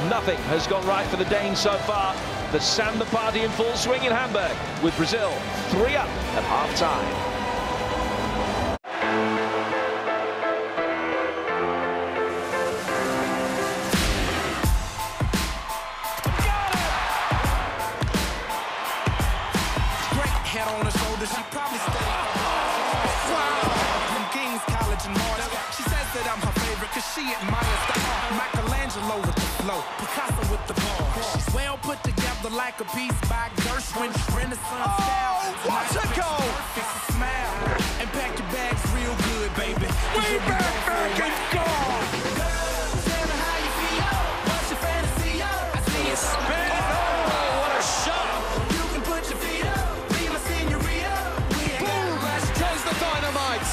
Nothing has gone right for the Danes so far. The Samba party in full swing in Hamburg, with Brazil 3 up at half-time. Head on her shoulder, she probably stayed. From King's College in March. She says that I'm her favorite because she admires the art. Michelangelo with the flow, Picasso with the ball. She's well put together like a piece by Gershwin. Renaissance style. What a goal! Fix a smile and pack your bags real good, baby. Way back and gone! Tell me how you feel. What's your fantasy? I see you spin. Oh, what a shot! You can put your feet up. Be my senorita. We ain't Boom! Goes the dynamite!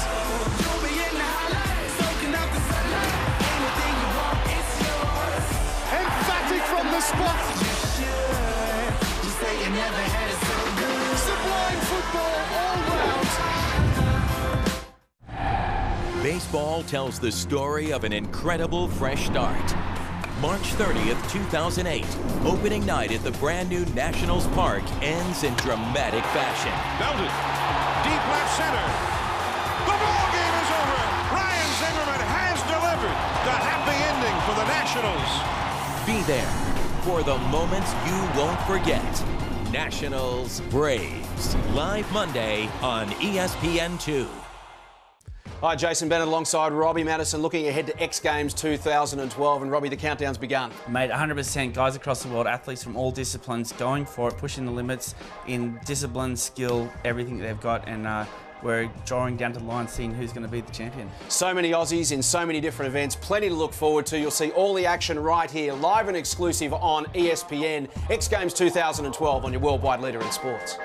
You'll be in the highlight, soaking up the sunlight. Anything you want, it's yours. Emphatic from the spot! You should. You say you never had it so good. Sublime football all round! Baseball tells the story of an incredible fresh start. March 30th, 2008, opening night at the brand new Nationals Park ends in dramatic fashion. Belted, deep left center. The ball game is over. Ryan Zimmerman has delivered the happy ending for the Nationals. Be there for the moments you won't forget. Nationals Braves, live Monday on ESPN2. Hi, Jason Bennett alongside Robbie Madison, looking ahead to X Games 2012. And Robbie, the countdown's begun. Mate, 100% guys across the world, athletes from all disciplines, going for it, pushing the limits in discipline, skill, everything that they've got, and we're drawing down to the line, seeing who's going to be the champion. So many Aussies in so many different events, plenty to look forward to. You'll see all the action right here, live and exclusive on ESPN. X Games 2012 on your worldwide leader in sports.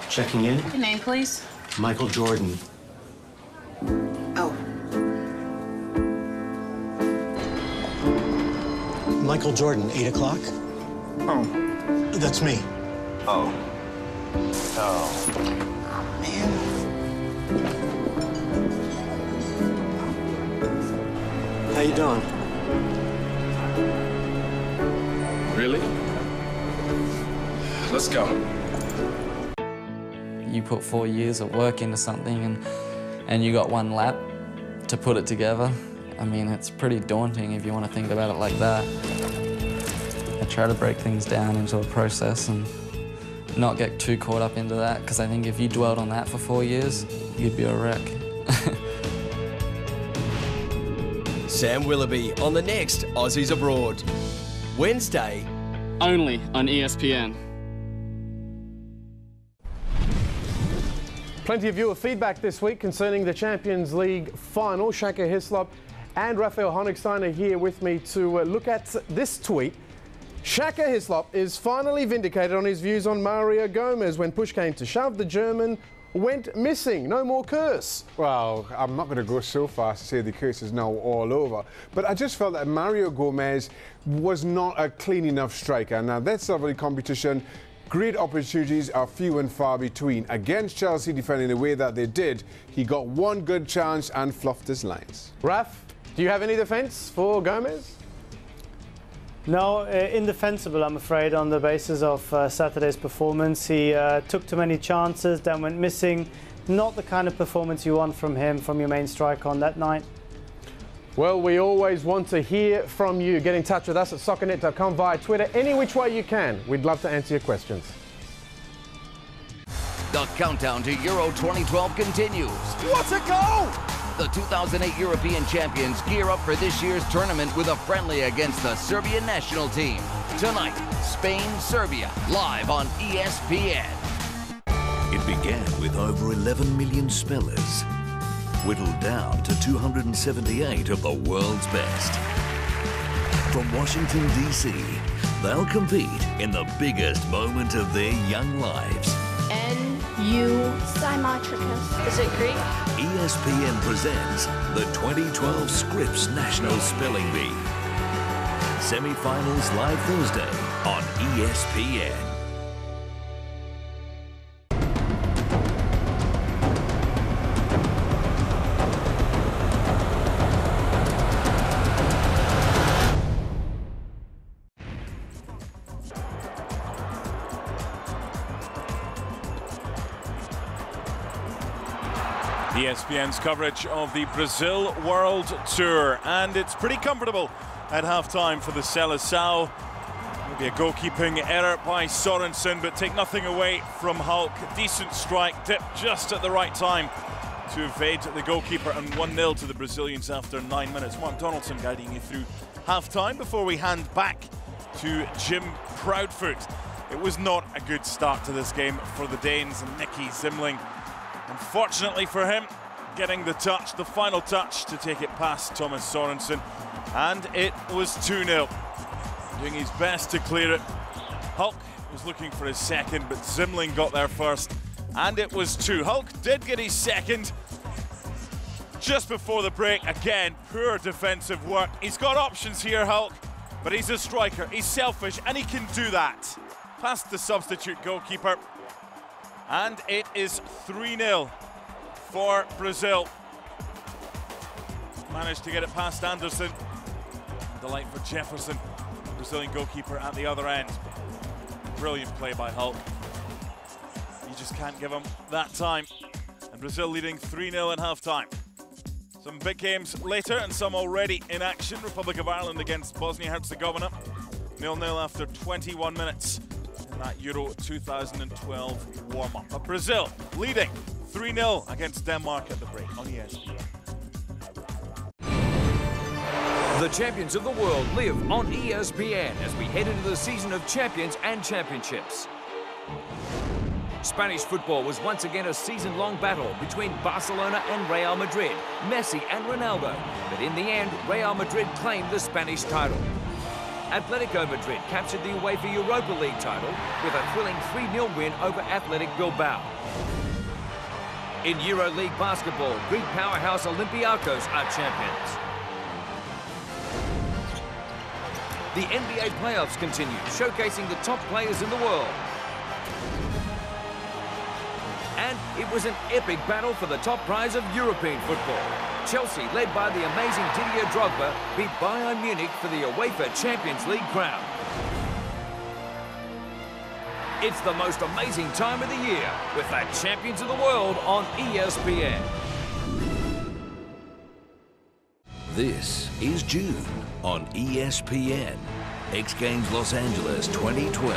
Checking in. Your name, please. Michael Jordan. Oh. Michael Jordan, 8 o'clock? Oh. That's me. Oh. Oh. Man. How you doing? Really? Let's go. You put 4 years of work into something and you got one lap to put it together. I mean, it's pretty daunting if you want to think about it like that. I try to break things down into a process and not get too caught up into that, because I think if you dwelled on that for 4 years, you'd be a wreck. Sam Willoughby on the next Aussies Abroad. Wednesday. Only on ESPN. Plenty of viewer feedback this week concerning the Champions League final. Shaka Hislop and Raphael Honigstein are here with me to look at this tweet. Shaka Hislop is finally vindicated on his views on Mario Gomez. When push came to shove, the German went missing. No more curse. Well, I'm not going to go so far as to say the curse is now all over. But I just felt that Mario Gomez was not a clean enough striker. Now, that's level of competition. Great opportunities are few and far between. Against Chelsea, defending the way that they did, he got one good chance and fluffed his lines. Raf, do you have any defence for Gomez? No, indefensible, I'm afraid, on the basis of Saturday's performance. He took too many chances, then went missing. Not the kind of performance you want from him, from your main striker on that night. Well, we always want to hear from you. Get in touch with us at soccernet.com via Twitter, any which way you can. We'd love to answer your questions. The countdown to Euro 2012 continues. What a goal! The 2008 European champions gear up for this year's tournament with a friendly against the Serbian national team. Tonight, Spain-Serbia, live on ESPN. It began with over 11 million spellers, whittled down to 278 of the world's best. From Washington, D.C., they'll compete in the biggest moment of their young lives. N-U Symatricus. Is it Greek? ESPN presents the 2012 Scripps National Spelling Bee. Semi-finals live Thursday on ESPN. ESPN's coverage of the Brazil World Tour, and it's pretty comfortable at half-time for the Seleção. Be a goalkeeping error by Sorensen, but take nothing away from Hulk. Decent strike, dipped just at the right time to evade the goalkeeper, and 1-0 to the Brazilians after 9 minutes. Mark Donaldson guiding you through half-time before we hand back to Jim Proudfoot. It was not a good start to this game for the Danes, and Nicky Zimling, unfortunately for him, getting the touch, the final touch to take it past Thomas Sorensen, and it was 2-0. Doing his best to clear it. Hulk was looking for his second, but Zimling got there first, and it was 2. Hulk did get his second just before the break. Again, poor defensive work. He's got options here, Hulk, but he's a striker. He's selfish, and he can do that. Past the substitute goalkeeper, and it is 3-0 for Brazil. Managed to get it past Anderson. Delight for Jefferson, Brazilian goalkeeper at the other end. Brilliant play by Hulk. You just can't give him that time. And Brazil leading 3-0 at half-time. Some big games later and some already in action. Republic of Ireland against Bosnia-Herzegovina. 0-0 after 21 minutes in that Euro 2012 warm-up. But Brazil leading 3-0 against Denmark at the break on ESPN. The champions of the world live on ESPN as we head into the season of champions and championships. Spanish football was once again a season-long battle between Barcelona and Real Madrid, Messi and Ronaldo. But in the end, Real Madrid claimed the Spanish title. Atletico Madrid captured the UEFA Europa League title with a thrilling 3-0 win over Athletic Bilbao. In EuroLeague basketball, Greek powerhouse Olympiacos are champions. The NBA playoffs continue, showcasing the top players in the world. And it was an epic battle for the top prize of European football. Chelsea, led by the amazing Didier Drogba, beat Bayern Munich for the UEFA Champions League crown. It's the most amazing time of the year with the champions of the world on ESPN. This is June on ESPN. X Games Los Angeles 2012.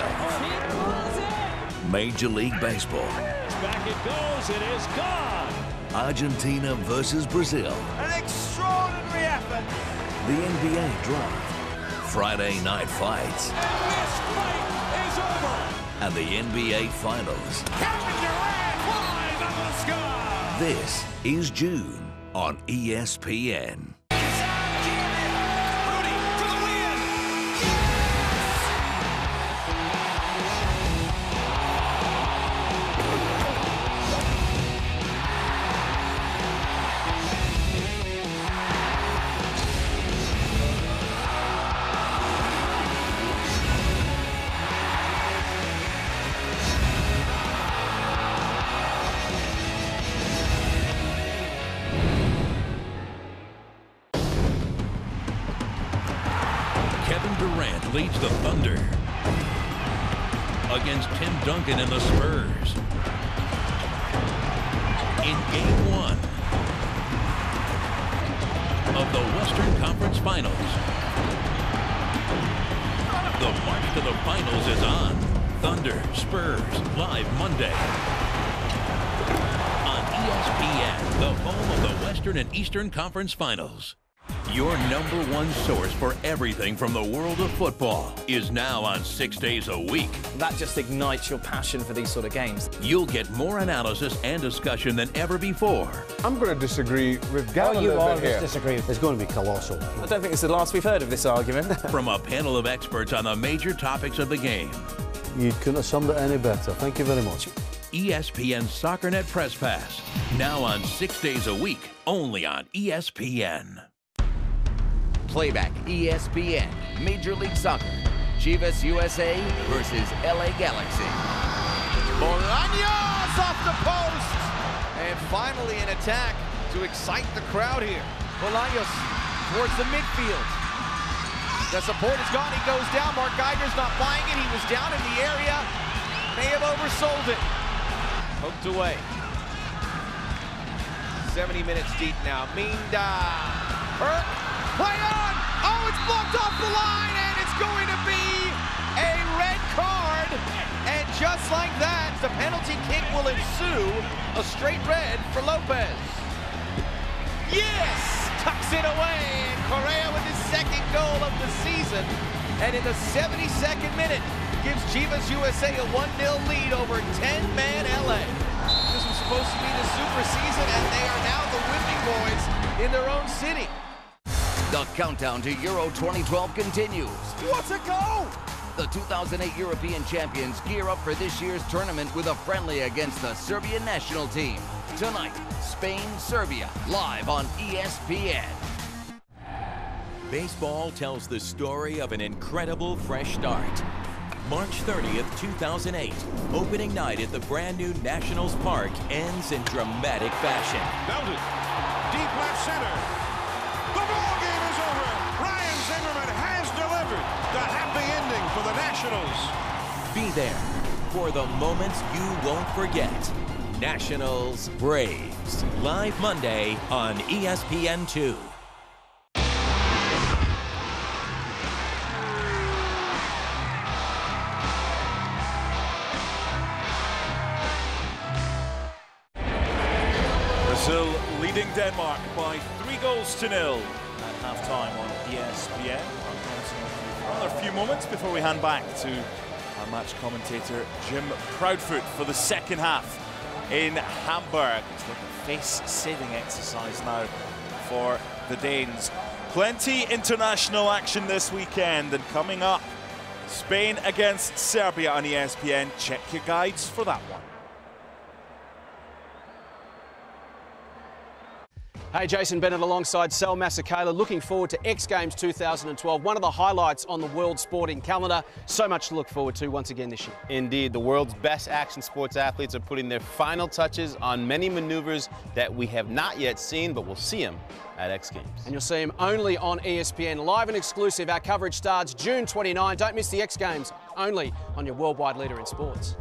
Major League Baseball. Back it goes, it is gone. Argentina versus Brazil. An extraordinary effort. The NBA Draft. Friday night fights. And this fight is over. And the NBA Finals. Kevin Durant flies out of the sky. This is June on ESPN. Leads the Thunder against Tim Duncan and the Spurs in Game 1 of the Western Conference Finals. The march to the finals is on. Thunder, Spurs, live Monday on ESPN, the home of the Western and Eastern Conference Finals. Your #1 source for everything from the world of football is now on 6 days a week. That just ignites your passion for these sort of games. You'll get more analysis and discussion than ever before. I'm going to disagree with Gavin you a little always bit here. disagree. It's going to be colossal. I don't think it's the last we've heard of this argument. From a panel of experts on the major topics of the game. You couldn't have summed it any better. Thank you very much. ESPN SoccerNet Press Pass, now on 6 days a week, only on ESPN. Playback ESPN, Major League Soccer, Chivas USA versus LA Galaxy. Bolaños off the post! And finally an attack to excite the crowd here. Bolaños towards the midfield. The support is gone, he goes down. Mark Geiger's not buying it, he was down in the area. May have oversold it. Poked away. 70 minutes deep now. Minda. Play on! Oh, it's blocked off the line, and it's going to be a just like that, the penalty kick will ensue. A straight red for Lopez. Yes! Tucks it away, and Correa with his second goal of the season. And in the 72nd minute, gives Chivas USA a 1-0 lead over 10-man LA. This was supposed to be the super season, and they are now the whipping boys in their own city. The countdown to Euro 2012 continues. What's a goal? The 2008 European champions gear up for this year's tournament with a friendly against the Serbian national team. Tonight, Spain-Serbia, live on ESPN. Baseball tells the story of an incredible fresh start. March 30th, 2008, opening night at the brand new Nationals Park ends in dramatic fashion. Belted. Deep left center. The ball game is over. Ryan Zimmerman has delivered the happy ending for the Nationals. Be there for the moments you won't forget. Nationals Braves, live Monday on ESPN2. Brazil leading Denmark by 3-0 at halftime on ESPN. Another few moments before we hand back to our match commentator Jim Proudfoot for the second half in Hamburg. It's like a face-saving exercise now for the Danes. Plenty international action this weekend, and coming up, Spain against Serbia on ESPN. Check your guides for that one. Hey, Jason Bennett alongside Sal Masekela. Looking forward to X Games 2012, one of the highlights on the world sporting calendar. So much to look forward to once again this year. Indeed, the world's best action sports athletes are putting their final touches on many maneuvers that we have not yet seen, but we'll see them at X Games. And you'll see them only on ESPN, live and exclusive. Our coverage starts June 29. Don't miss the X Games, only on your worldwide leader in sports.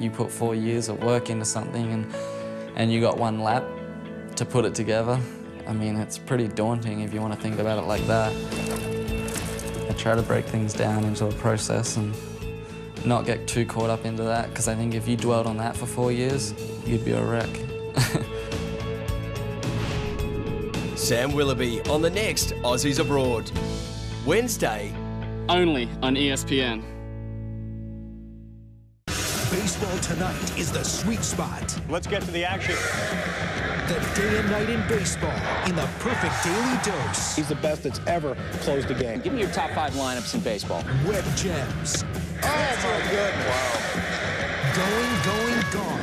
You put 4 years of work into something and you got one lap to put it together. I mean, it's pretty daunting if you want to think about it like that. I try to break things down into a process and not get too caught up into that, because I think if you dwelled on that for 4 years, you'd be a wreck. Sam Willoughby on the next Aussies Abroad. Wednesday. Only on ESPN. Baseball tonight is the sweet spot. Let's get to the action. The day and night in baseball in the perfect daily dose. He's the best that's ever closed a game. Give me your top 5 lineups in baseball. Web gems. Oh, my goodness. Gone.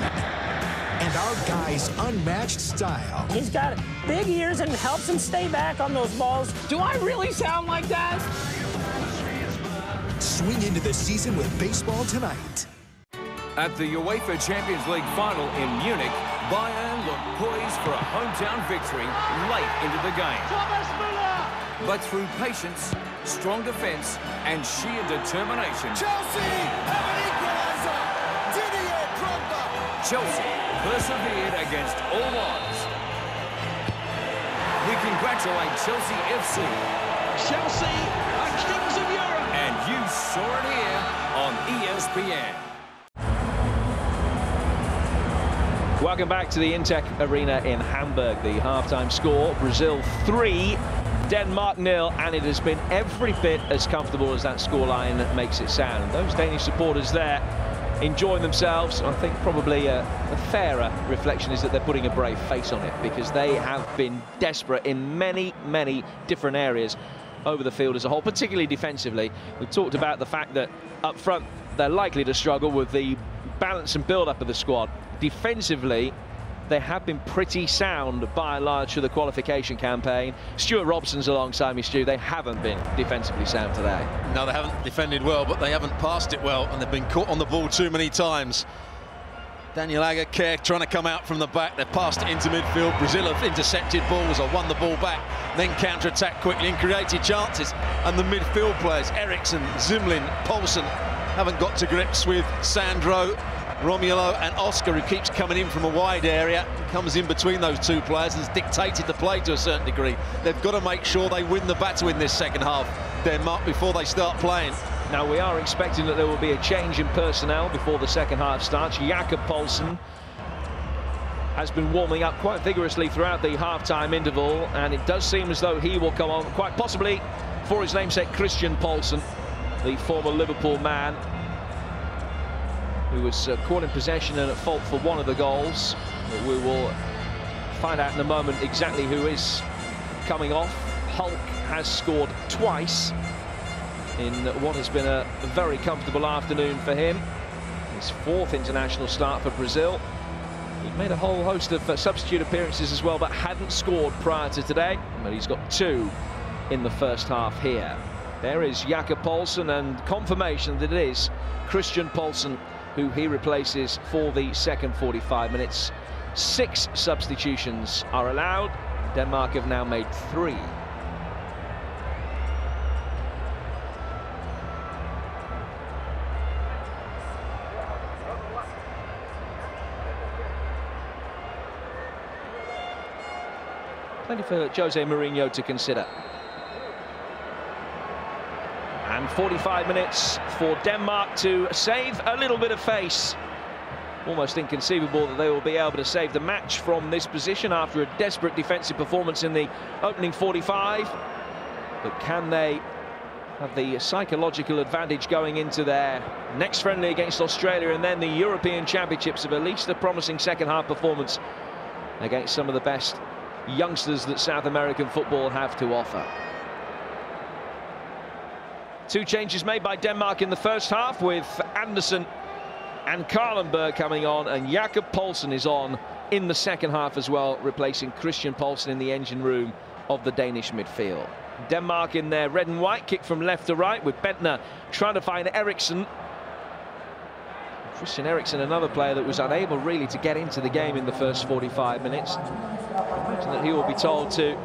And our guy's unmatched style. He's got big ears and helps him stay back on those balls. Do I really sound like that? Swing into the season with Baseball Tonight. At the UEFA Champions League final in Munich, Bayern look poised for a hometown victory late into the game. Thomas Müller! But through patience, strong defence and sheer determination, Chelsea have an equaliser! Didier Drogba! Chelsea persevered against all odds. We congratulate Chelsea FC. Chelsea are kings of Europe! And you saw it here on ESPN. Welcome back to the Intec Arena in Hamburg. The halftime score, Brazil 3, Denmark 0, and it has been every bit as comfortable as that scoreline makes it sound. Those Danish supporters there enjoying themselves. I think probably a fairer reflection is that they're putting a brave face on it, because they have been desperate in many, many different areas over the field as a whole, particularly defensively. We've talked about the fact that up front they're likely to struggle with the balance and build-up of the squad. Defensively, they have been pretty sound by and large for the qualification campaign. Stuart Robson's alongside me, Stu. They haven't been defensively sound today. No, they haven't defended well, but they haven't passed it well, and they've been caught on the ball too many times. Daniel Agger trying to come out from the back. They've passed it into midfield. Brazil have intercepted balls or won the ball back, then counter-attacked quickly and created chances. And the midfield players, Eriksson, Zimlin, Poulsen, haven't got to grips with Sandro Romulo and Oscar, who keeps coming in from a wide area, comes in between those two players and has dictated the play to a certain degree. They've got to make sure they win the battle in this second half, Denmark, before they start playing. Now, we are expecting that there will be a change in personnel before the second half starts. Jakob Poulsen has been warming up quite vigorously throughout the half-time interval, and it does seem as though he will come on, quite possibly for his namesake Christian Poulsen, the former Liverpool man, who was caught in possession and at fault for one of the goals. But we will find out in a moment exactly who is coming off. Hulk has scored twice in what has been a very comfortable afternoon for him. His 4th international start for Brazil. He made a whole host of substitute appearances as well, but hadn't scored prior to today. But he's got 2 in the first half here. There is Jakob Poulsen, and confirmation that it is Christian Poulsen who he replaces for the second 45 minutes. 6 substitutions are allowed. Denmark have now made 3. Plenty for Jose Mourinho to consider. And 45 minutes for Denmark to save a little bit of face. Almost inconceivable that they will be able to save the match from this position after a desperate defensive performance in the opening 45. But can they have the psychological advantage going into their next friendly against Australia and then the European Championships of at least a promising second half performance against some of the best youngsters that South American football have to offer? 2 changes made by Denmark in the first half, with Andersen and Karlenberg coming on, and Jakob Poulsen is on in the second half as well, replacing Christian Poulsen in the engine room of the Danish midfield. Denmark in their red and white, kick from left to right, with Bentner trying to find Eriksen. Christian Eriksen, another player that was unable really to get into the game in the first 45 minutes. I imagine that he will be told to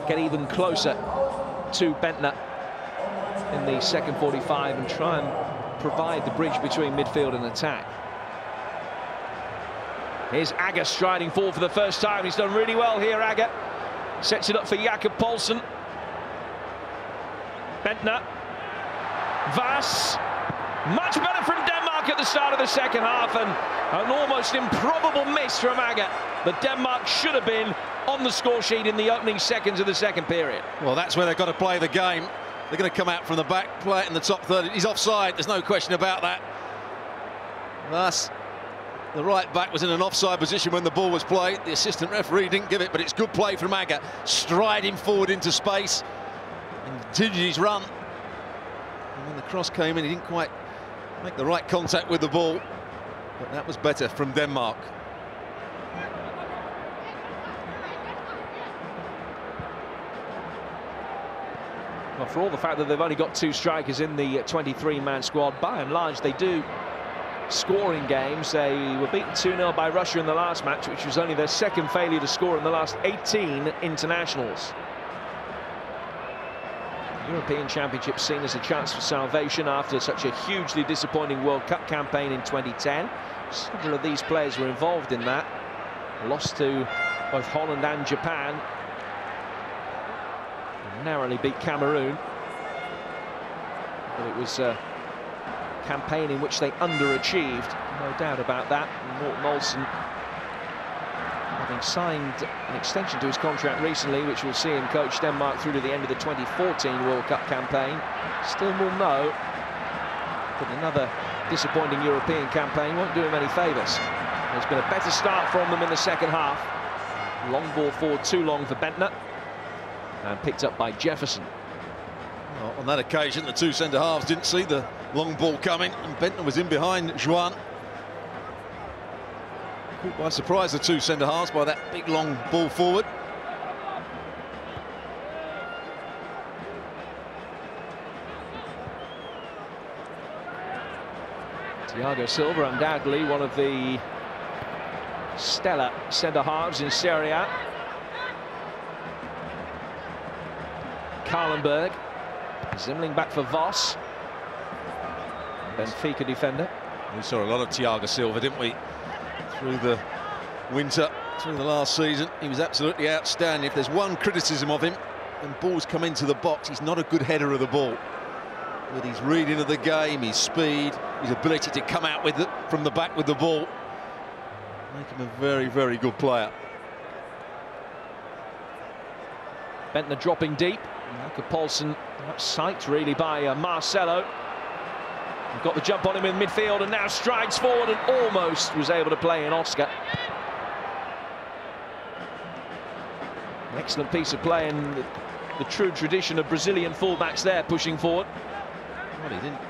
get even closer to Bentner in the second 45 and try and provide the bridge between midfield and attack. Here's Agger striding forward for the first time. He's done really well here, Agger. Sets it up for Jakob Poulsen. Bentner. Vass. Much better from Denmark at the start of the second half, and an almost improbable miss from Agger. But Denmark should have been on the score sheet in the opening seconds of the second period. Well, that's where they've got to play the game. They're going to come out from the back, play it in the top third. He's offside, there's no question about that. Thus, the right back was in an offside position when the ball was played. The assistant referee didn't give it, but it's good play from Agger, striding forward into space and continued his run. And when the cross came in, he didn't quite make the right contact with the ball, but that was better from Denmark. Well, for all the fact that they've only got 2 strikers in the 23-man squad, by and large they do score in games. They were beaten 2-0 by Russia in the last match, which was only their second failure to score in the last 18 internationals. European Championship seen as a chance for salvation after such a hugely disappointing World Cup campaign in 2010. Several of these players were involved in that. Lost to both Holland and Japan. Narrowly beat Cameroon. But it was a campaign in which they underachieved, no doubt about that. Morten Olsen, having signed an extension to his contract recently, which will see him coach Denmark through to the end of the 2014 World Cup campaign, still will know that another disappointing European campaign won't do him any favours. There's been a better start from them in the second half. Long ball forward too long for Bentner, and picked up by Jefferson. Well, on that occasion, the 2 centre-halves didn't see the long ball coming, and Bentner was in behind Juan. Caught by surprise, the 2 centre-halves, by that big long ball forward. Thiago Silva, undoubtedly one of the stellar centre-halves in Serie A. Karlenberg, Zimmerling back for Voss, Benfica defender. We saw a lot of Thiago Silva, didn't we? Through the winter, through the last season. He was absolutely outstanding. If there's one criticism of him, when balls come into the box, he's not a good header of the ball. But his reading of the game, his speed, his ability to come out with it from the back with the ball, make him a very, very good player. Bentner dropping deep. Jakob Poulsen psyched really by Marcelo. Got the jump on him in midfield and now strides forward and almost was able to play in Oscar. An excellent piece of play in the true tradition of Brazilian fullbacks there, pushing forward. Well, he didn't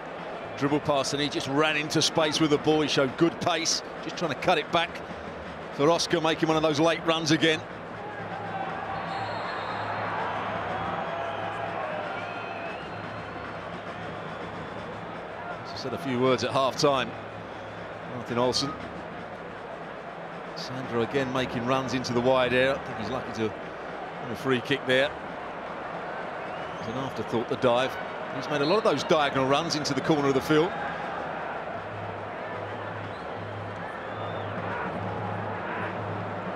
dribble past and he just ran into space with the ball. He showed good pace, just trying to cut it back for Oscar, making one of those late runs again. Said a few words at half-time. Martin Olsen. Sandro again making runs into the wide area. I think he's lucky to win a free kick there. It was an afterthought, the dive. He's made a lot of those diagonal runs into the corner of the field.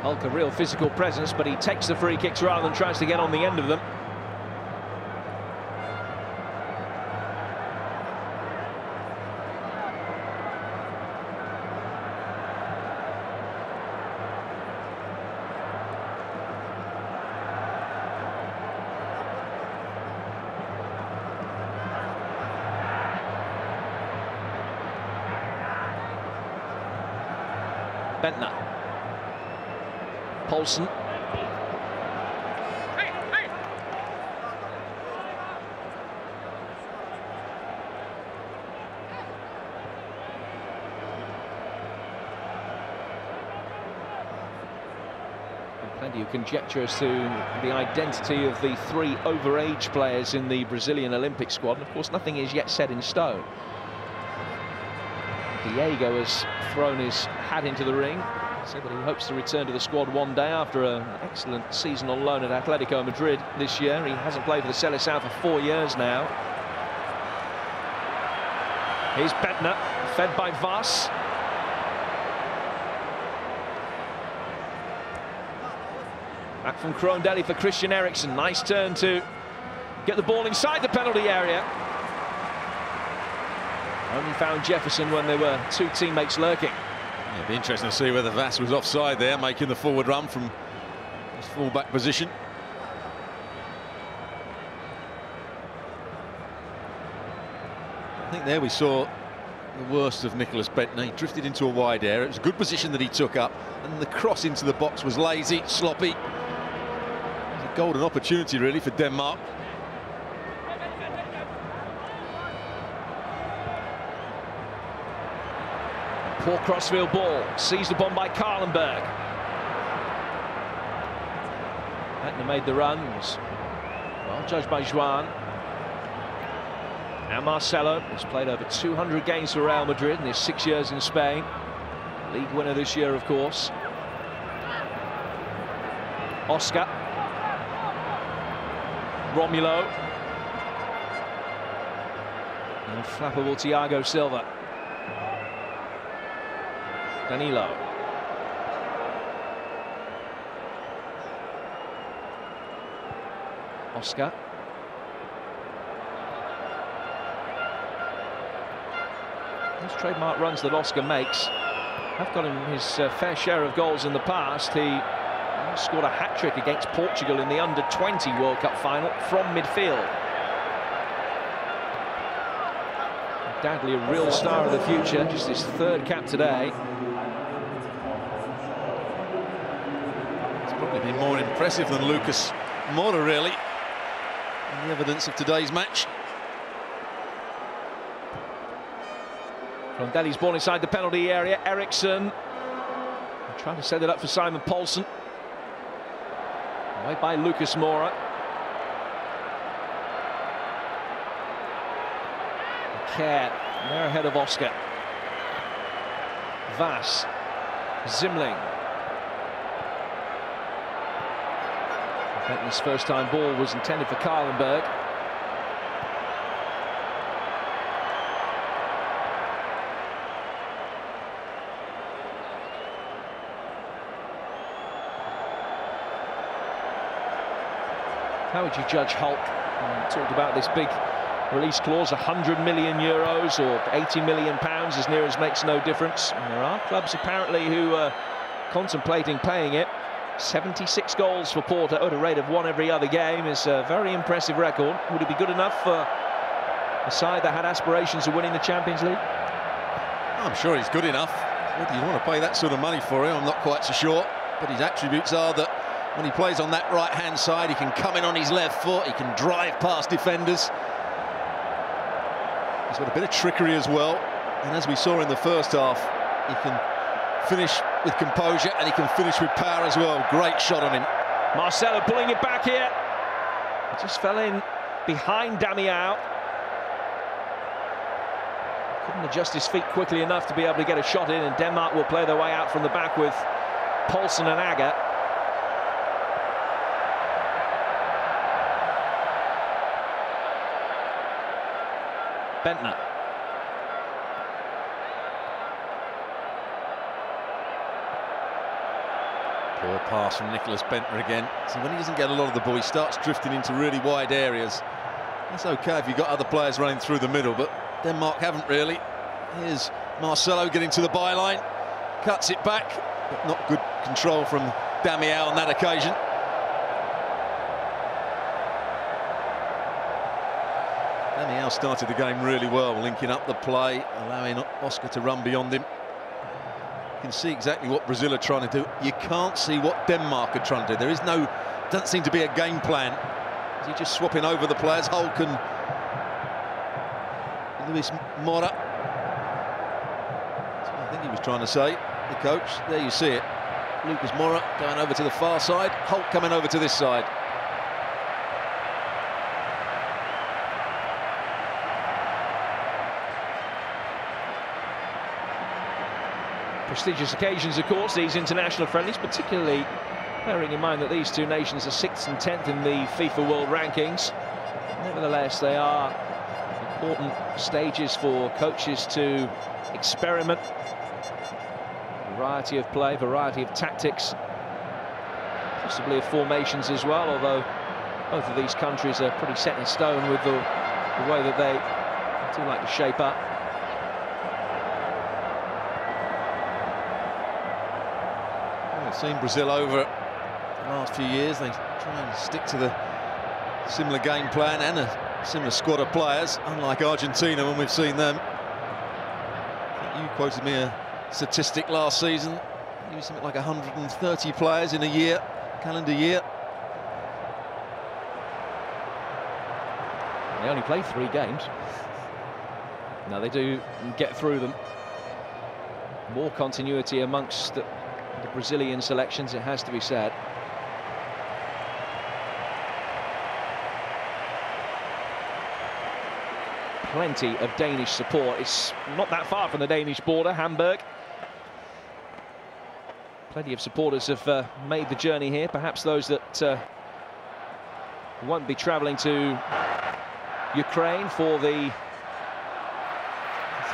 Hulk, a real physical presence, but he takes the free kicks rather than tries to get on the end of them. Bentner. Poulsen. Plenty of conjecture as to the identity of the three overage players in the Brazilian Olympic squad. And of course, nothing is yet set in stone. Diego has thrown his hat into the ring, said that he hopes to return to the squad one day after an excellent season on loan at Atletico Madrid this year. He hasn't played for the Seleção for 4 years now. Here's Bentner, fed by Vaz. Back from Kroondeli for Christian Eriksen. Nice turn to get the ball inside the penalty area. Only found Jefferson when there were two teammates lurking. Yeah, it'd be interesting to see whether Vaz was offside there, making the forward run from his full-back position. I think there we saw the worst of Nicolas Bentner. He drifted into a wide area. It was a good position that he took up, and the cross into the box was lazy, sloppy. It was a golden opportunity, really, for Denmark. Poor crossfield ball, seized upon by Karlenberg. Bentner made the runs. Well judged by Joan. Now Marcelo has played over 200 games for Real Madrid in his 6 years in Spain. League winner this year, of course. Oscar. Romulo. And flappable Thiago Silva. Danilo. Oscar. Those trademark runs that Oscar makes have got him his fair share of goals in the past. He scored a hat-trick against Portugal in the Under-20 World Cup final from midfield. Undoubtedly a real star of the future, just his third cap today. It's probably been more impressive than Lucas Moura, really, in the evidence of today's match. Kroondeli's ball inside the penalty area. Eriksen trying to set it up for Simon Poulsen. Away by Lucas Moura. Care, they're ahead of Oscar. Vaz. Zimling. Bentner's first-time ball was intended for Karlenberg. How would you judge Hulk? Talked about this big release clause, 100 million euros or 80 million pounds, as near as makes no difference. And there are clubs apparently who are contemplating paying it. 76 goals for Porto at a rate of 1 every other game is a very impressive record. Would it be good enough for a side that had aspirations of winning the Champions League? I'm sure he's good enough. Whether you want to pay that sort of money for him, I'm not quite so sure. But his attributes are that when he plays on that right-hand side, he can come in on his left foot, he can drive past defenders. He's got a bit of trickery as well. And as we saw in the first half, he can finish with composure and he can finish with power as well. Great shot on him. Marcelo pulling it back here. He just fell in behind Damião. Couldn't adjust his feet quickly enough to be able to get a shot in, and Denmark will play their way out from the back with Poulsen and Agger. Bendtner. Poor pass from Nicklas Bendtner again. So when he doesn't get a lot of the ball, he starts drifting into really wide areas. That's okay if you've got other players running through the middle, but Denmark haven't really. Here's Marcelo getting to the byline, cuts it back, but not good control from Damião on that occasion. Damião started the game really well, linking up the play, allowing Oscar to run beyond him. You can see exactly what Brazil are trying to do. You can't see what Denmark are trying to do. There is no, doesn't seem to be a game plan. He's just swapping over the players. Hulk and Luis Moura. That's what I think he was trying to say, the coach. There you see it. Lucas Moura going over to the far side. Hulk coming over to this side. Prestigious occasions, of course, these international friendlies, particularly bearing in mind that these two nations are 6th and 10th in the FIFA World Rankings. Nevertheless, they are important stages for coaches to experiment. Variety of play, variety of tactics, possibly of formations as well, although both of these countries are pretty set in stone with the way that they do like to shape up. I've seen Brazil over the last few years. They try and stick to the similar game plan and a similar squad of players, unlike Argentina when we've seen them. I think you quoted me a statistic last season. You used something like 130 players in a year, calendar year. They only play 3 games. Now they do get through them. More continuity amongst the Brazilian selections, it has to be said. Plenty of Danish support. It's not that far from the Danish border, Hamburg. Plenty of supporters have made the journey here. Perhaps those that won't be travelling to Ukraine for the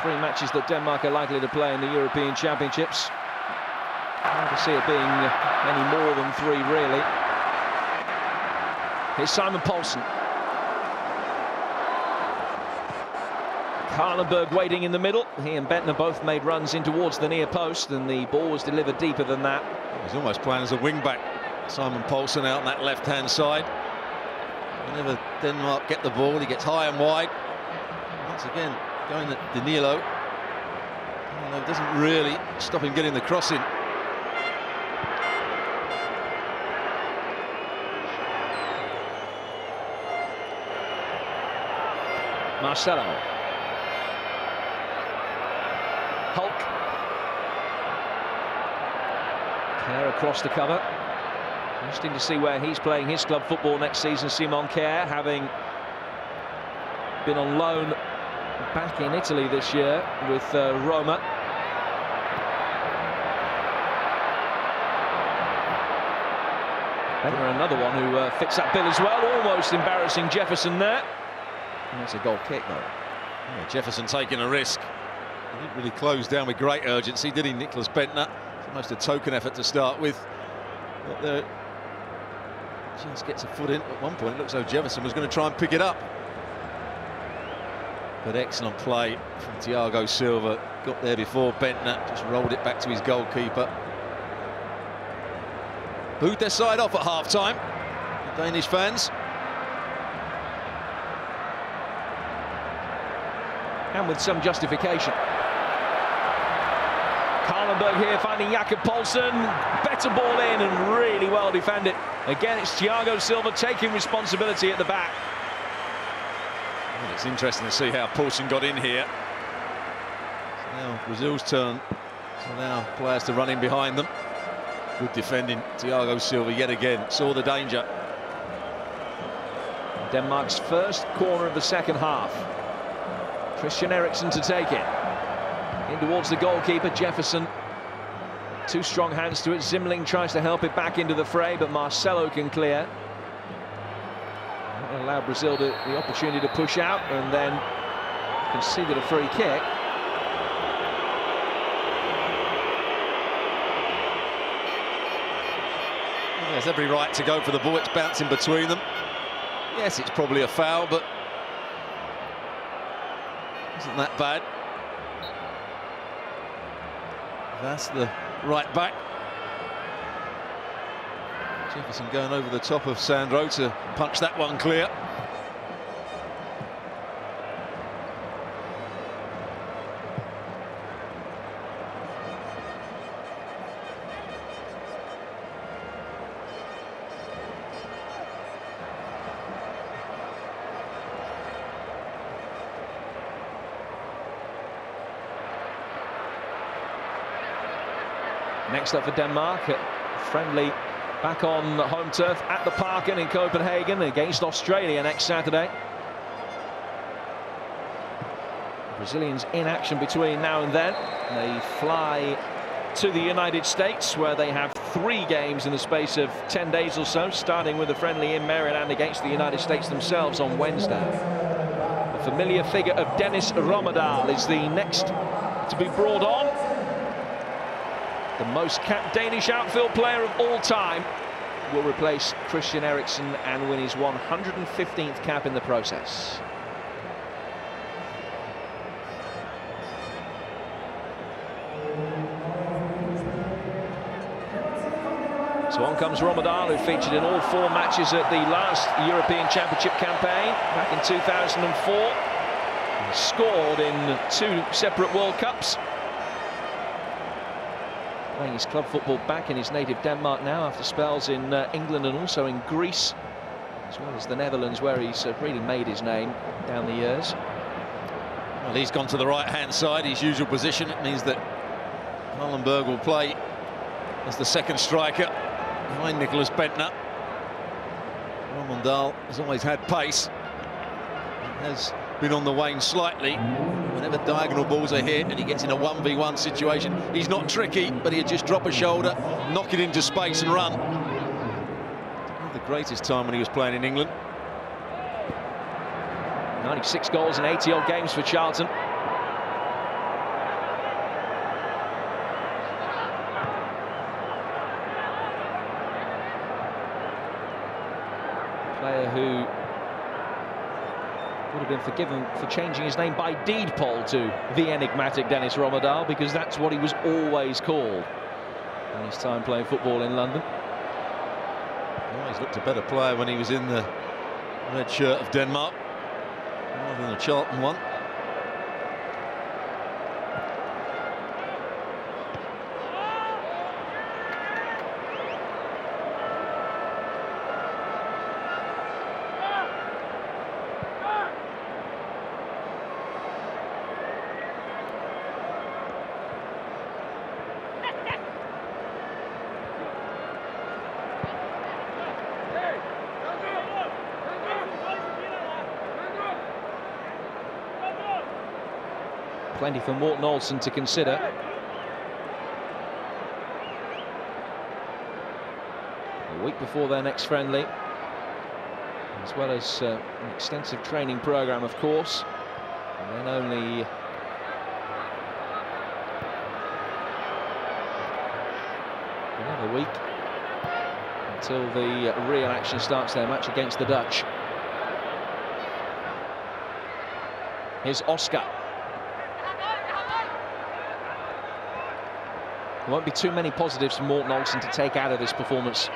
3 matches that Denmark are likely to play in the European Championships. Hard to see it being any more than 3, really. Here's Simon Poulsen. Karlenberg waiting in the middle. He and Bendtner both made runs in towards the near post, and the ball was delivered deeper than that. He's almost playing as a wing-back. Simon Poulsen out on that left-hand side. Whenever Denmark get the ball, he gets high and wide. Once again, going at Danilo. Danilo doesn't really stop him getting the cross in. Marcelo. Hulk. Kerr across the cover. Interesting to see where he's playing his club football next season. Simon Kerr, having been on loan back in Italy this year with Roma. Bendtner, another one who fits that bill as well. Almost embarrassing Jefferson there. And that's a goal kick, though. Yeah, Jefferson taking a risk. He didn't really close down with great urgency, did he, Nicklas Bendtner? It's almost a token effort to start with. But Just gets a foot in. At one point, it looks as though Jefferson was going to try and pick it up. But excellent play from Thiago Silva. Got there before Bentner, just rolled it back to his goalkeeper. Booed their side off at half-time, the Danish fans. And with some justification. Karlenberg here finding Jakob Poulsen. Better ball in and really well defended. Again, it's Thiago Silva taking responsibility at the back. Well, it's interesting to see how Poulsen got in here. So now Brazil's turn to allow players to run in behind them. Good defending. Thiago Silva yet again saw the danger. Denmark's first corner of the second half. Christian Eriksen to take it. In towards the goalkeeper, Jefferson. Two strong hands to it. Zimmerling tries to help it back into the fray, but Marcelo can clear. That'll allow Brazil the opportunity to push out, and then conceded a free kick. There's every right to go for the ball. It's bouncing between them. Yes, it's probably a foul, but isn't that bad. That's the right back. Jefferson going over the top of Sandro to punch that one clear. Next up for Denmark, friendly back on home turf at the Parken in Copenhagen against Australia next Saturday. Brazilians in action between now and then. They fly to the United States, where they have 3 games in the space of 10 days or so, starting with a friendly in Maryland against the United States themselves on Wednesday. The familiar figure of Dennis Rommedahl is the next to be brought on. The most capped Danish outfield player of all time will replace Christian Eriksen and win his 115th cap in the process. So on comes Rommedahl, who featured in all 4 matches at the last European Championship campaign back in 2004. He scored in 2 separate World Cups. Playing his club football back in his native Denmark now, after spells in England and also in Greece, as well as the Netherlands, where he's really made his name down the years. Well, he's gone to the right-hand side, his usual position. It means that Karlenberg will play as the second striker behind Nicholas Bentner. Rommedahl has always had pace. He has been on the wane slightly. Whenever diagonal balls are hit and he gets in a 1v1 situation, he's not tricky, but he'll just drop a shoulder, knock it into space and run. Not the greatest time when he was playing in England. 96 goals in 80-odd games for Charlton. A player who would have been forgiven for changing his name by deed poll to the enigmatic Dennis Rommedahl, because that's what he was always called in his time playing football in London. Well, he's looked a better player when he was in the red shirt of Denmark rather than the Charlton one. Plenty for Morten Olsen to consider. A week before their next friendly, as well as an extensive training program, of course, and then only another week until the real action starts their match against the Dutch. Here's Oscar. There won't be too many positives for Morten Olsen to take out of this performance.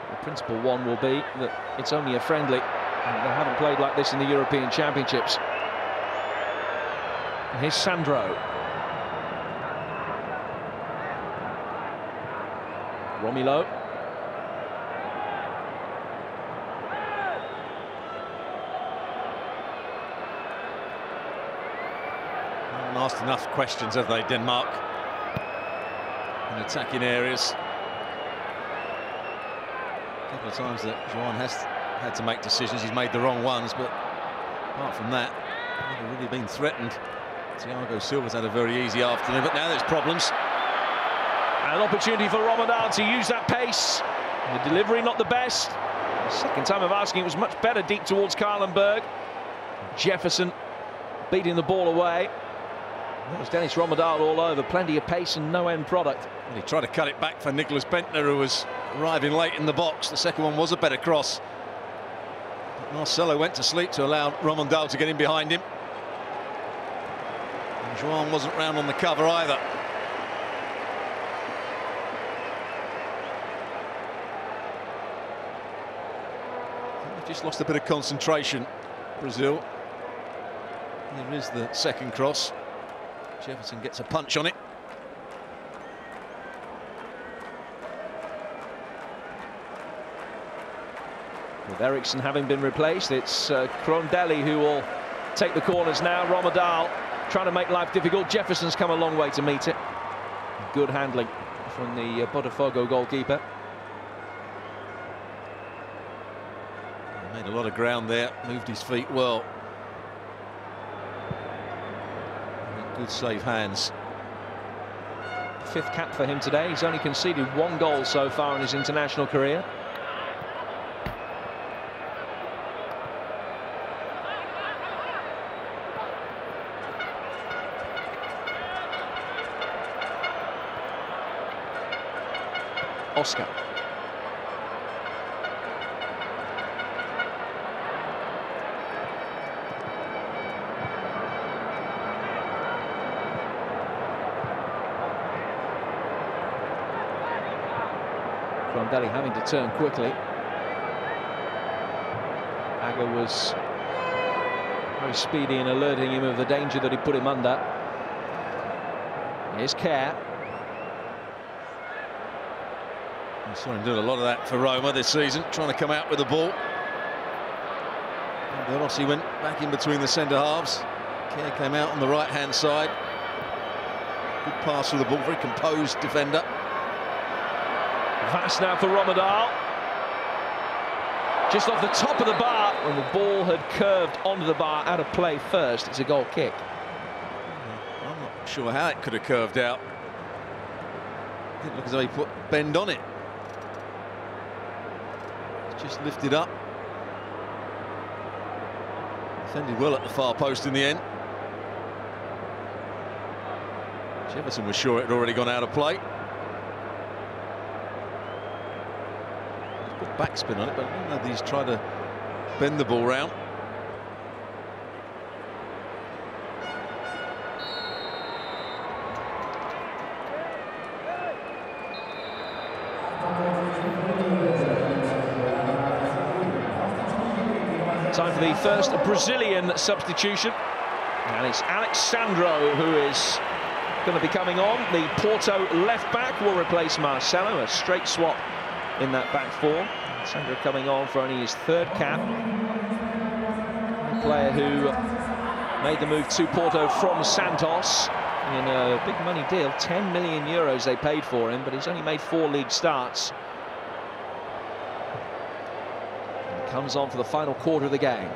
The principal one will be that it's only a friendly. They haven't played like this in the European Championships. And here's Sandro. Romilo. Haven't asked enough questions, have they, Denmark? In attacking areas. A couple of times that Johan has had to make decisions. He's made the wrong ones, but apart from that, never really been threatened. Thiago Silva's had a very easy afternoon, but now there's problems. An opportunity for Rommedahl to use that pace. The delivery not the best. The second time of asking, it was much better deep towards Karlenberg. Jefferson beating the ball away. That was Dennis Rommedahl all over. Plenty of pace and no end product. And he tried to cut it back for Nicholas Bentner, who was arriving late in the box. The second one was a better cross. But Marcelo went to sleep to allow Rommedahl to get in behind him. And Johan wasn't round on the cover either. They've just lost a bit of concentration, Brazil. There is the second cross. Jefferson gets a punch on it. With Eriksson having been replaced, it's Crondelli who will take the corners now. Rommedahl trying to make life difficult. Jefferson's come a long way to meet it. Good handling from the Botafogo goalkeeper. He made a lot of ground there, moved his feet well. Good save hands. Fifth cap for him today. He's only conceded 1 goal so far in his international career. Oscar. Crondelli having to turn quickly. Agger was very speedy in alerting him of the danger that he put him under. Here's Kerr. I saw him doing a lot of that for Roma this season, trying to come out with the ball. De Rossi went back in between the centre halves. Kerr came out on the right-hand side. Good pass through the ball, very composed defender. Pass now for Rommedahl. Just off the top of the bar, and the ball had curved onto the bar, out of play first. It's a goal kick. I'm not sure how it could have curved out. It didn't look as though he put bend on it. It's just lifted up. Defended well at the far post in the end. Jefferson was sure it had already gone out of play. He's put backspin on it, but I don't know that he's tried to bend the ball round. Time for the first Brazilian substitution, and it's Alex Sandro who is going to be coming on. The Porto left back will replace Marcelo, a straight swap in that back four. Sandro coming on for only his third cap. A player who made the move to Porto from Santos in a big money deal. 10 million euros they paid for him, but he's only made 4 league starts. Comes on for the final quarter of the game.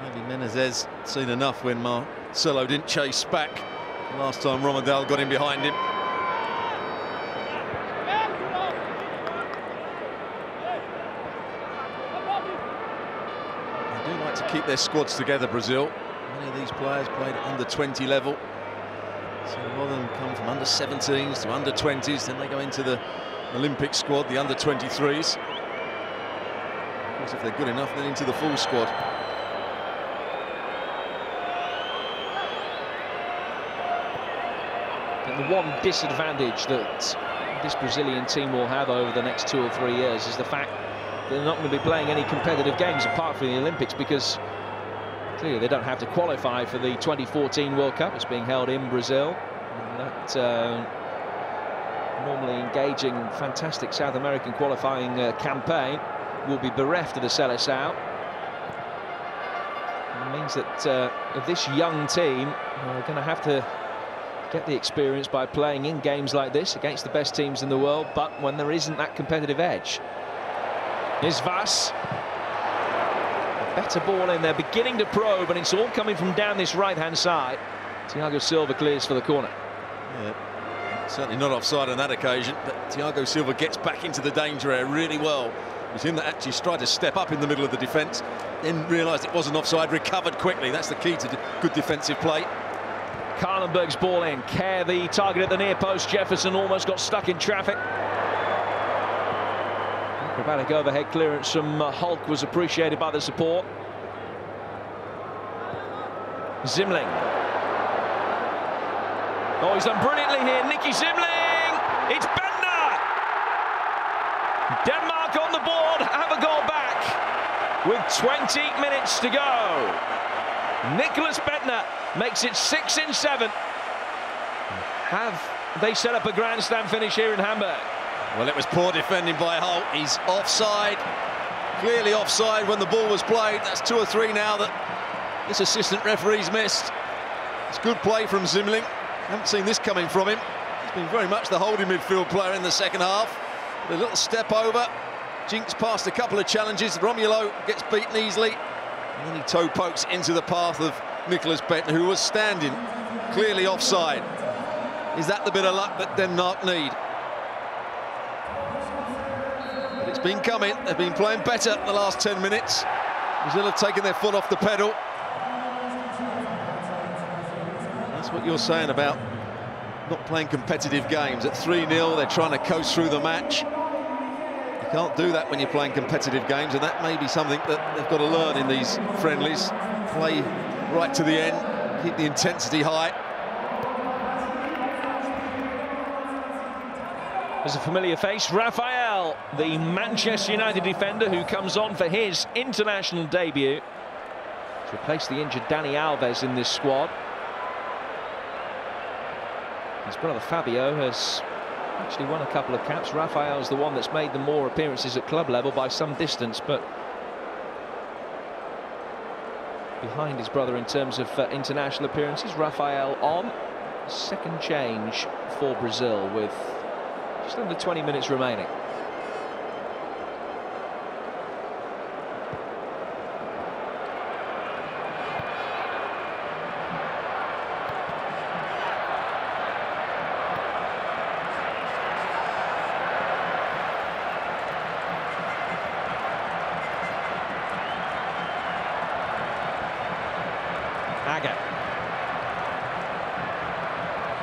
Maybe Menezes seen enough when Marcelo didn't chase back. Last time Rommedahl got in behind him. keep their squads together, Brazil. Many of these players played at under 20 level. So a lot of them come from under 17s to under 20s, then they go into the Olympic squad, the under 23s. Of course, if they're good enough, then into the full squad. And the one disadvantage that this Brazilian team will have over the next 2 or 3 years is the fact that they're not going to be playing any competitive games apart from the Olympics, because clearly they don't have to qualify for the 2014 World Cup. It's being held in Brazil. And that normally engaging, fantastic South American qualifying campaign will be bereft of the Seleção. It means that this young team are going to have to get the experience by playing in games like this against the best teams in the world, but when there isn't that competitive edge. Here's Vaz. A better ball in there, beginning to probe, and it's all coming from down this right-hand side. Thiago Silva clears for the corner. Yeah, certainly not offside on that occasion, but Thiago Silva gets back into the danger area really well. It was him that actually tried to step up in the middle of the defence, then realised it wasn't offside, recovered quickly. That's the key to good defensive play. Karlenberg's ball in. Kerr, the target at the near post. Jefferson almost got stuck in traffic. Acrobatic overhead clearance from Hulk was appreciated by the support. Zimling. Oh, he's done brilliantly here. Nicky Zimling. It's Bender. Denmark on the board. Have a goal back with 20 minutes to go. Nicklas Bendtner makes it 6 in 7. Have they set up a grandstand finish here in Hamburg? Well, it was poor defending by Hulk. He's offside, clearly offside when the ball was played. That's 2 or 3 now that this assistant referee's missed. It's good play from Zimling. Haven't seen this coming from him. He's been very much the holding midfield player in the second half. With a little step over. Jinks past a couple of challenges. Romulo gets beaten easily. And then he toe pokes into the path of Nicklas Bendtner, who was standing clearly offside. Is that the bit of luck that Denmark need? But it's been coming. They've been playing better the last 10 minutes. Brazil have taken their foot off the pedal. That's what you're saying about not playing competitive games. At 3-0, they're trying to coast through the match. You can't do that when you're playing competitive games, and that may be something that they've got to learn in these friendlies. Play right to the end, keep the intensity high. There's a familiar face, Rafael, the Manchester United defender who comes on for his international debut to replace the injured Dani Alves in this squad. His brother Fabio has actually won a couple of caps. Rafael's the one that's made the more appearances at club level by some distance, but behind his brother in terms of international appearances. Rafael on second change for Brazil with just under 20 minutes remaining.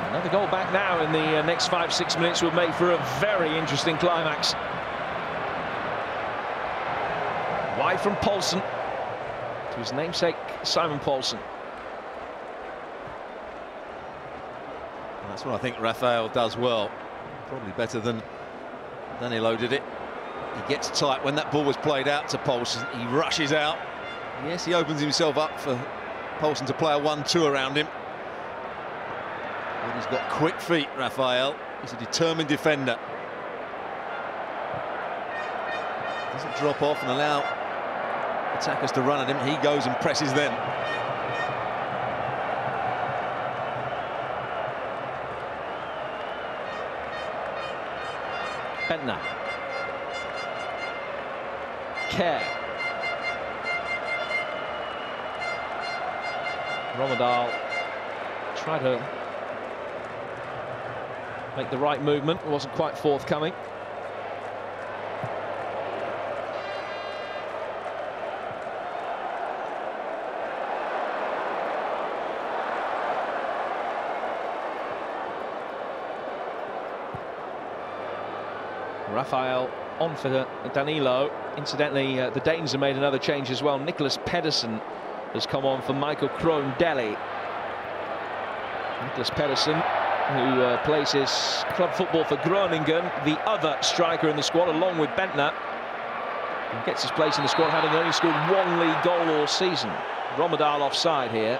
Another goal back now in the next 5-6 minutes will make for a very interesting climax. Wide from Poulsen to his namesake Simon Poulsen. That's what I think Rafael does well. Probably better than Danilo did it. He gets tight when that ball was played out to Poulsen. He rushes out. Yes, he opens himself up for Poulsen to play a 1-2 around him. But he's got quick feet, Rafael. He's a determined defender. Doesn't drop off and allow attackers to run at him. He goes and presses them. Bendtner. Kerr. Rommedahl tried to make the right movement, wasn't quite forthcoming. Rafael on for Danilo. Incidentally, the Danes have made another change as well. Nicholas Pedersen has come on for Michael Krohn-Deli. Nicholas Pedersen, who plays his club football for Groningen, the other striker in the squad, along with Bentner. He gets his place in the squad, having only scored one league goal all season. Romedal offside here,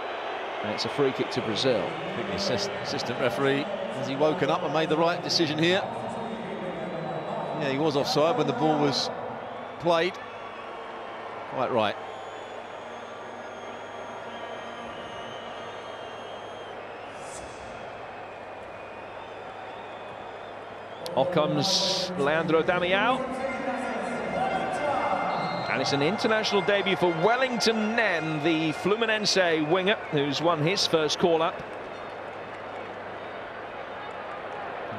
and it's a free kick to Brazil. I think the assistant referee, has he woken up and made the right decision here? Yeah, he was offside when the ball was played. Quite right. Off comes Leandro Damião. And it's an international debut for Wellington Nen, the Fluminense winger, who's won his first call-up.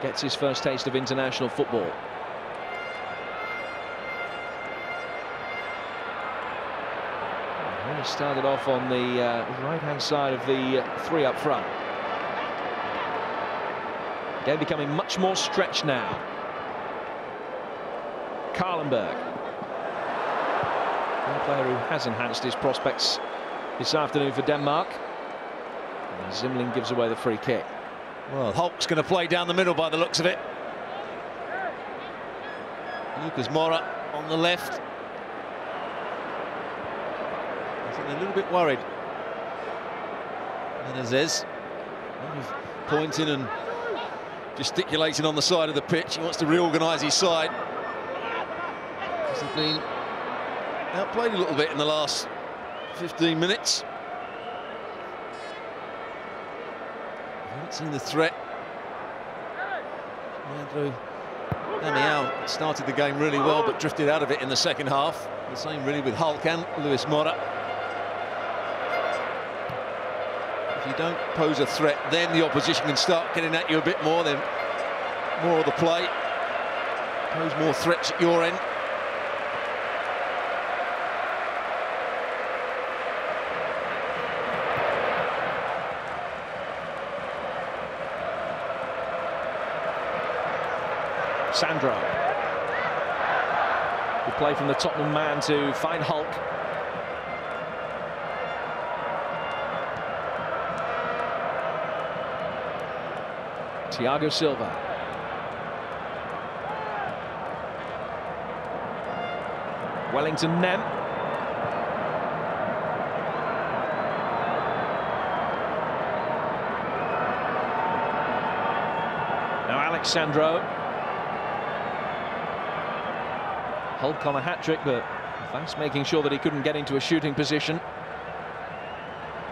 Gets his first taste of international football. He started off on the right-hand side of the three up front. Game becoming much more stretched now. Karlenberg, one player who has enhanced his prospects this afternoon for Denmark. And Zimling gives away the free kick. Well, Hulk's going to play down the middle by the looks of it. Lucas Moura on the left. I think they're a little bit worried. Menezes pointing and gesticulating on the side of the pitch. He wants to reorganise his side. He's been outplayed a little bit in the last 15 minutes. I haven't seen the threat. Leandro Damião started the game really well, but drifted out of it in the second half. The same really with Hulk and Luis Moura. If you don't pose a threat, then the opposition can start getting at you a bit more, then more of the play. Pose more threats at your end. Sandro. Good play from the Tottenham man to find Hulk. Thiago Silva. Wellington Nen. Now Alexandro. Hulk on a hat-trick, but Vaz making sure that he couldn't get into a shooting position.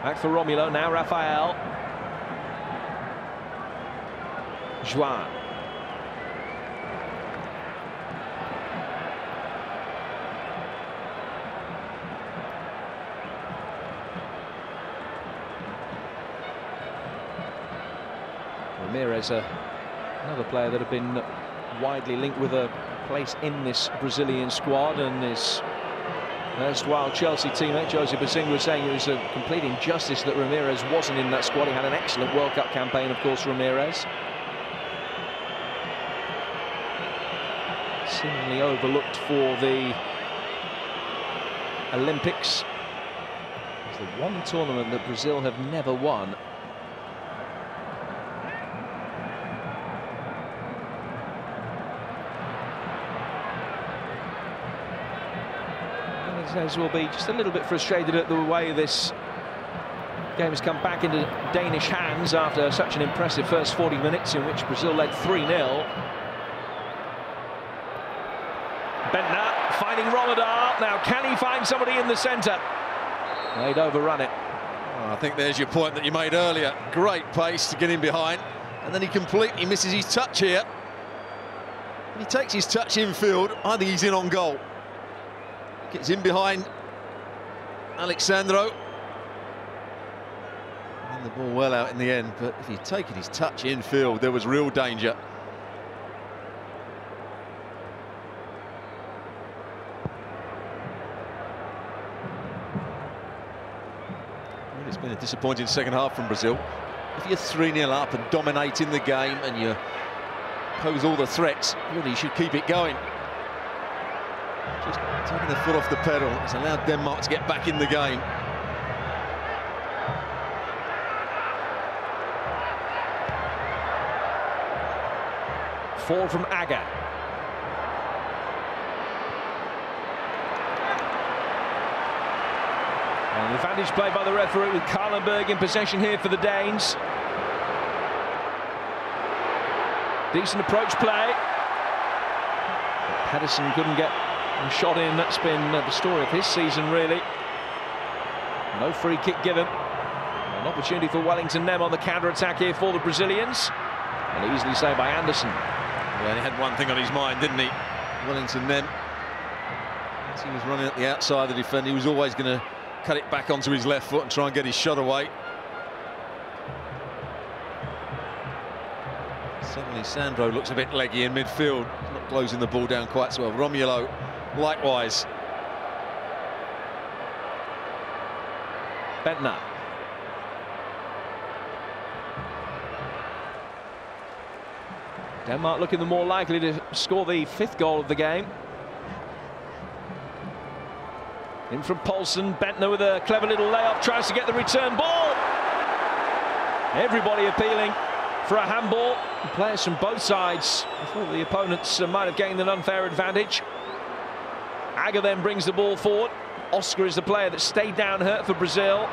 Back for Romulo, now Rafael. João. Ramirez, another player that had been widely linked with a place in this Brazilian squad, and his erstwhile Chelsea teammate Jose Bosinga was saying it was a complete injustice that Ramirez wasn't in that squad. He had an excellent World Cup campaign, of course, Ramirez. Seemingly overlooked for the Olympics. It's the one tournament that Brazil have never won. Menezes will be just a little bit frustrated at the way this game has come back into Danish hands after such an impressive first 40 minutes in which Brazil led 3-0. Bentner finding Romedal. Now, can he find somebody in the centre? They'd overrun it. Oh, I think there's your point that you made earlier. Great pace to get in behind, and then he completely misses his touch here. He takes his touch infield. I think he's in on goal. Gets in behind Alexandro. And the ball well out in the end, but if he'd taken his touch infield, there was real danger. It's been a disappointing second half from Brazil. If you're 3-0 up and dominating the game and you're pose all the threats. Really should keep it going. Just taking the foot off the pedal. It's allowed Denmark to get back in the game. Fall from Agger. An advantage played by the referee with Karlenberg in possession here for the Danes. Decent approach play. Pedersen couldn't get a shot in. That's been the story of his season, really. No free kick given. An opportunity for Wellington Nem on the counter-attack here for the Brazilians. And easily saved by Anderson. Yeah, he had one thing on his mind, didn't he? Wellington Nem. As he was running at the outside of the defender, he was always going to cut it back onto his left foot and try and get his shot away. Suddenly Sandro looks a bit leggy in midfield, not closing the ball down quite so well. Romulo likewise. Bentner. Denmark looking the more likely to score the 5th goal of the game. In from Poulsen, Bentner with a clever little layup, tries to get the return ball. Everybody appealing for a handball. The players from both sides. I thought the opponents might have gained an unfair advantage. Agger then brings the ball forward. Oscar is the player that stayed down hurt for Brazil.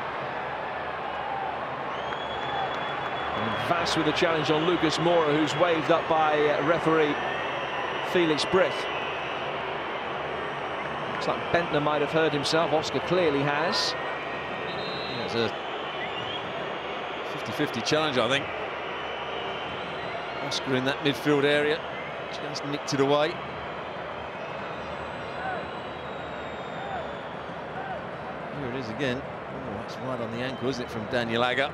And Vass with a challenge on Lucas Moura, who's waved up by referee Felix Brich. Looks like Bentner might have hurt himself. Oscar clearly has. Yeah, it's a 50-50 challenge, I think. Oscar in that midfield area, just nicked it away. Here it is again. Oh, that's right on the ankle, isn't it, from Daniel Agger?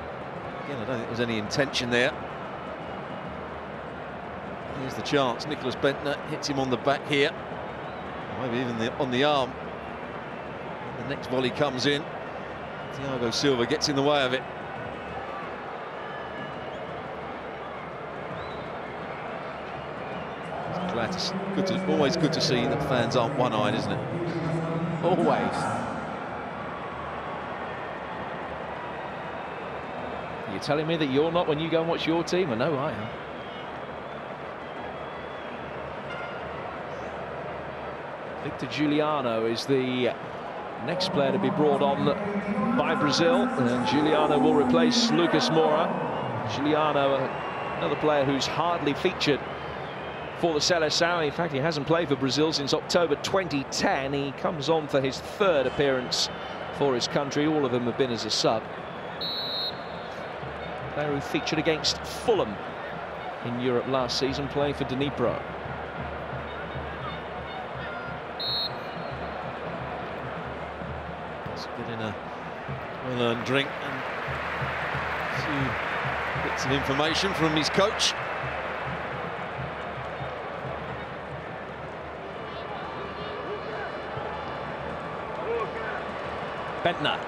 Again, I don't think there was any intention there. Here's the chance. Nicholas Bentner hits him on the back here. Maybe even on the arm. The next volley comes in. Thiago Silva gets in the way of it. Glad to, always good to see that fans aren't one-eyed, isn't it? Always. You're telling me that you're not when you go and watch your team? I know I am. Victor Giuliano is the next player to be brought on by Brazil, and Giuliano will replace Lucas Moura. Giuliano, another player who's hardly featured for the Seleção. In fact, he hasn't played for Brazil since October 2010. He comes on for his 3rd appearance for his country. All of them have been as a sub. Player who featured against Fulham in Europe last season, playing for Dnipro. Let's get in a well-earned drink and a few bits of information from his coach. Bentner.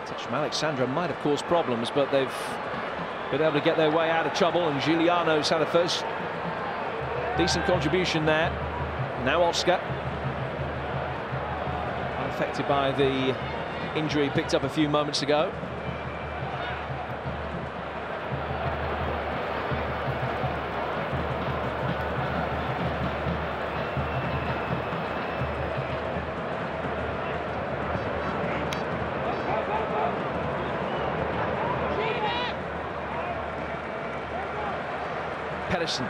Touch from Alexandra might have caused problems, but they've been able to get their way out of trouble, and Giuliano's had a first decent contribution there. Now Oscar. Unaffected by the injury picked up a few moments ago. Pedersen.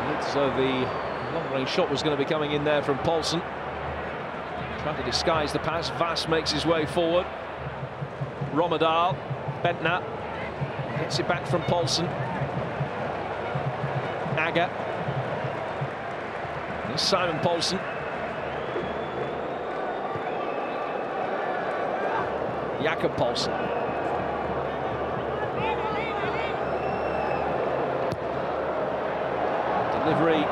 Looked as though the long-range shot was going to be coming in there from Poulsen. Trying to disguise the pass. Vass makes his way forward. Rommedahl. Bentner gets it back from Poulsen. Agger. Here's Simon Poulsen. Jakob Poulsen. Delivery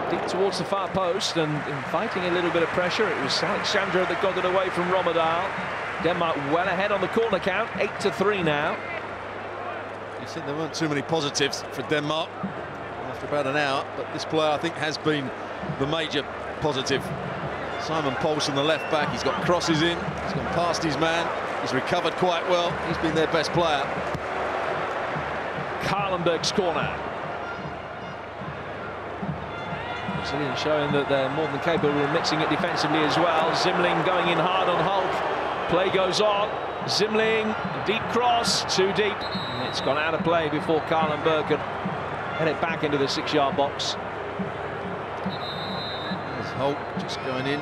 deep towards the far post and inviting a little bit of pressure. It was Alexandra that got it away from Rommedahl. Denmark well ahead on the corner count, 8-3 now. You said there weren't too many positives for Denmark after about an hour, but this player I think has been the major positive. Simon Poulsen, the left back, he's got crosses in, he's gone past his man, he's recovered quite well, he's been their best player. Karlenberg's corner. Brazilians showing that they're more than capable of mixing it defensively as well. Zimling going in hard on Hulk. Play goes on. Zimling, deep cross, too deep. And it's gone out of play before Karlenberg could head it back into the 6-yard box. There's Hulk just going in.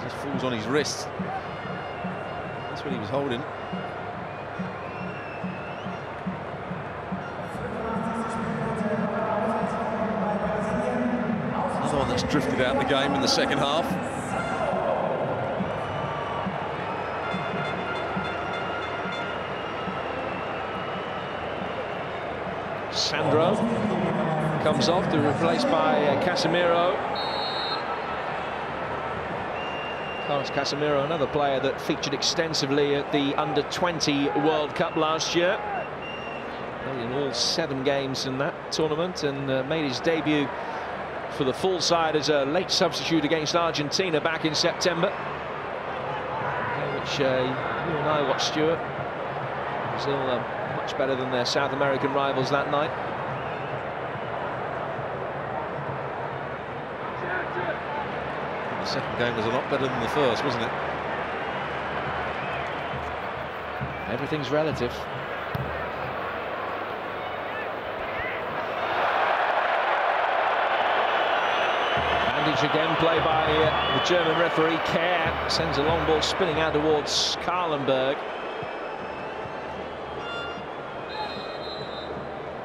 Just falls on his wrist. That's what he was holding. Another one that's drifted out the game in the second half. Sandro comes off to be replaced by Casemiro. Carlos Casemiro, another player that featured extensively at the Under-20 World Cup last year. Played in all 7 games in that tournament and made his debut for the full side as a late substitute against Argentina back in September. Which you and I watched, Stuart. Brazil much better than their South American rivals that night. The second game was a lot better than the first, wasn't it? Everything's relative. Bandage again, play by the German referee. Kerr sends a long ball spinning out towards Karlenberg.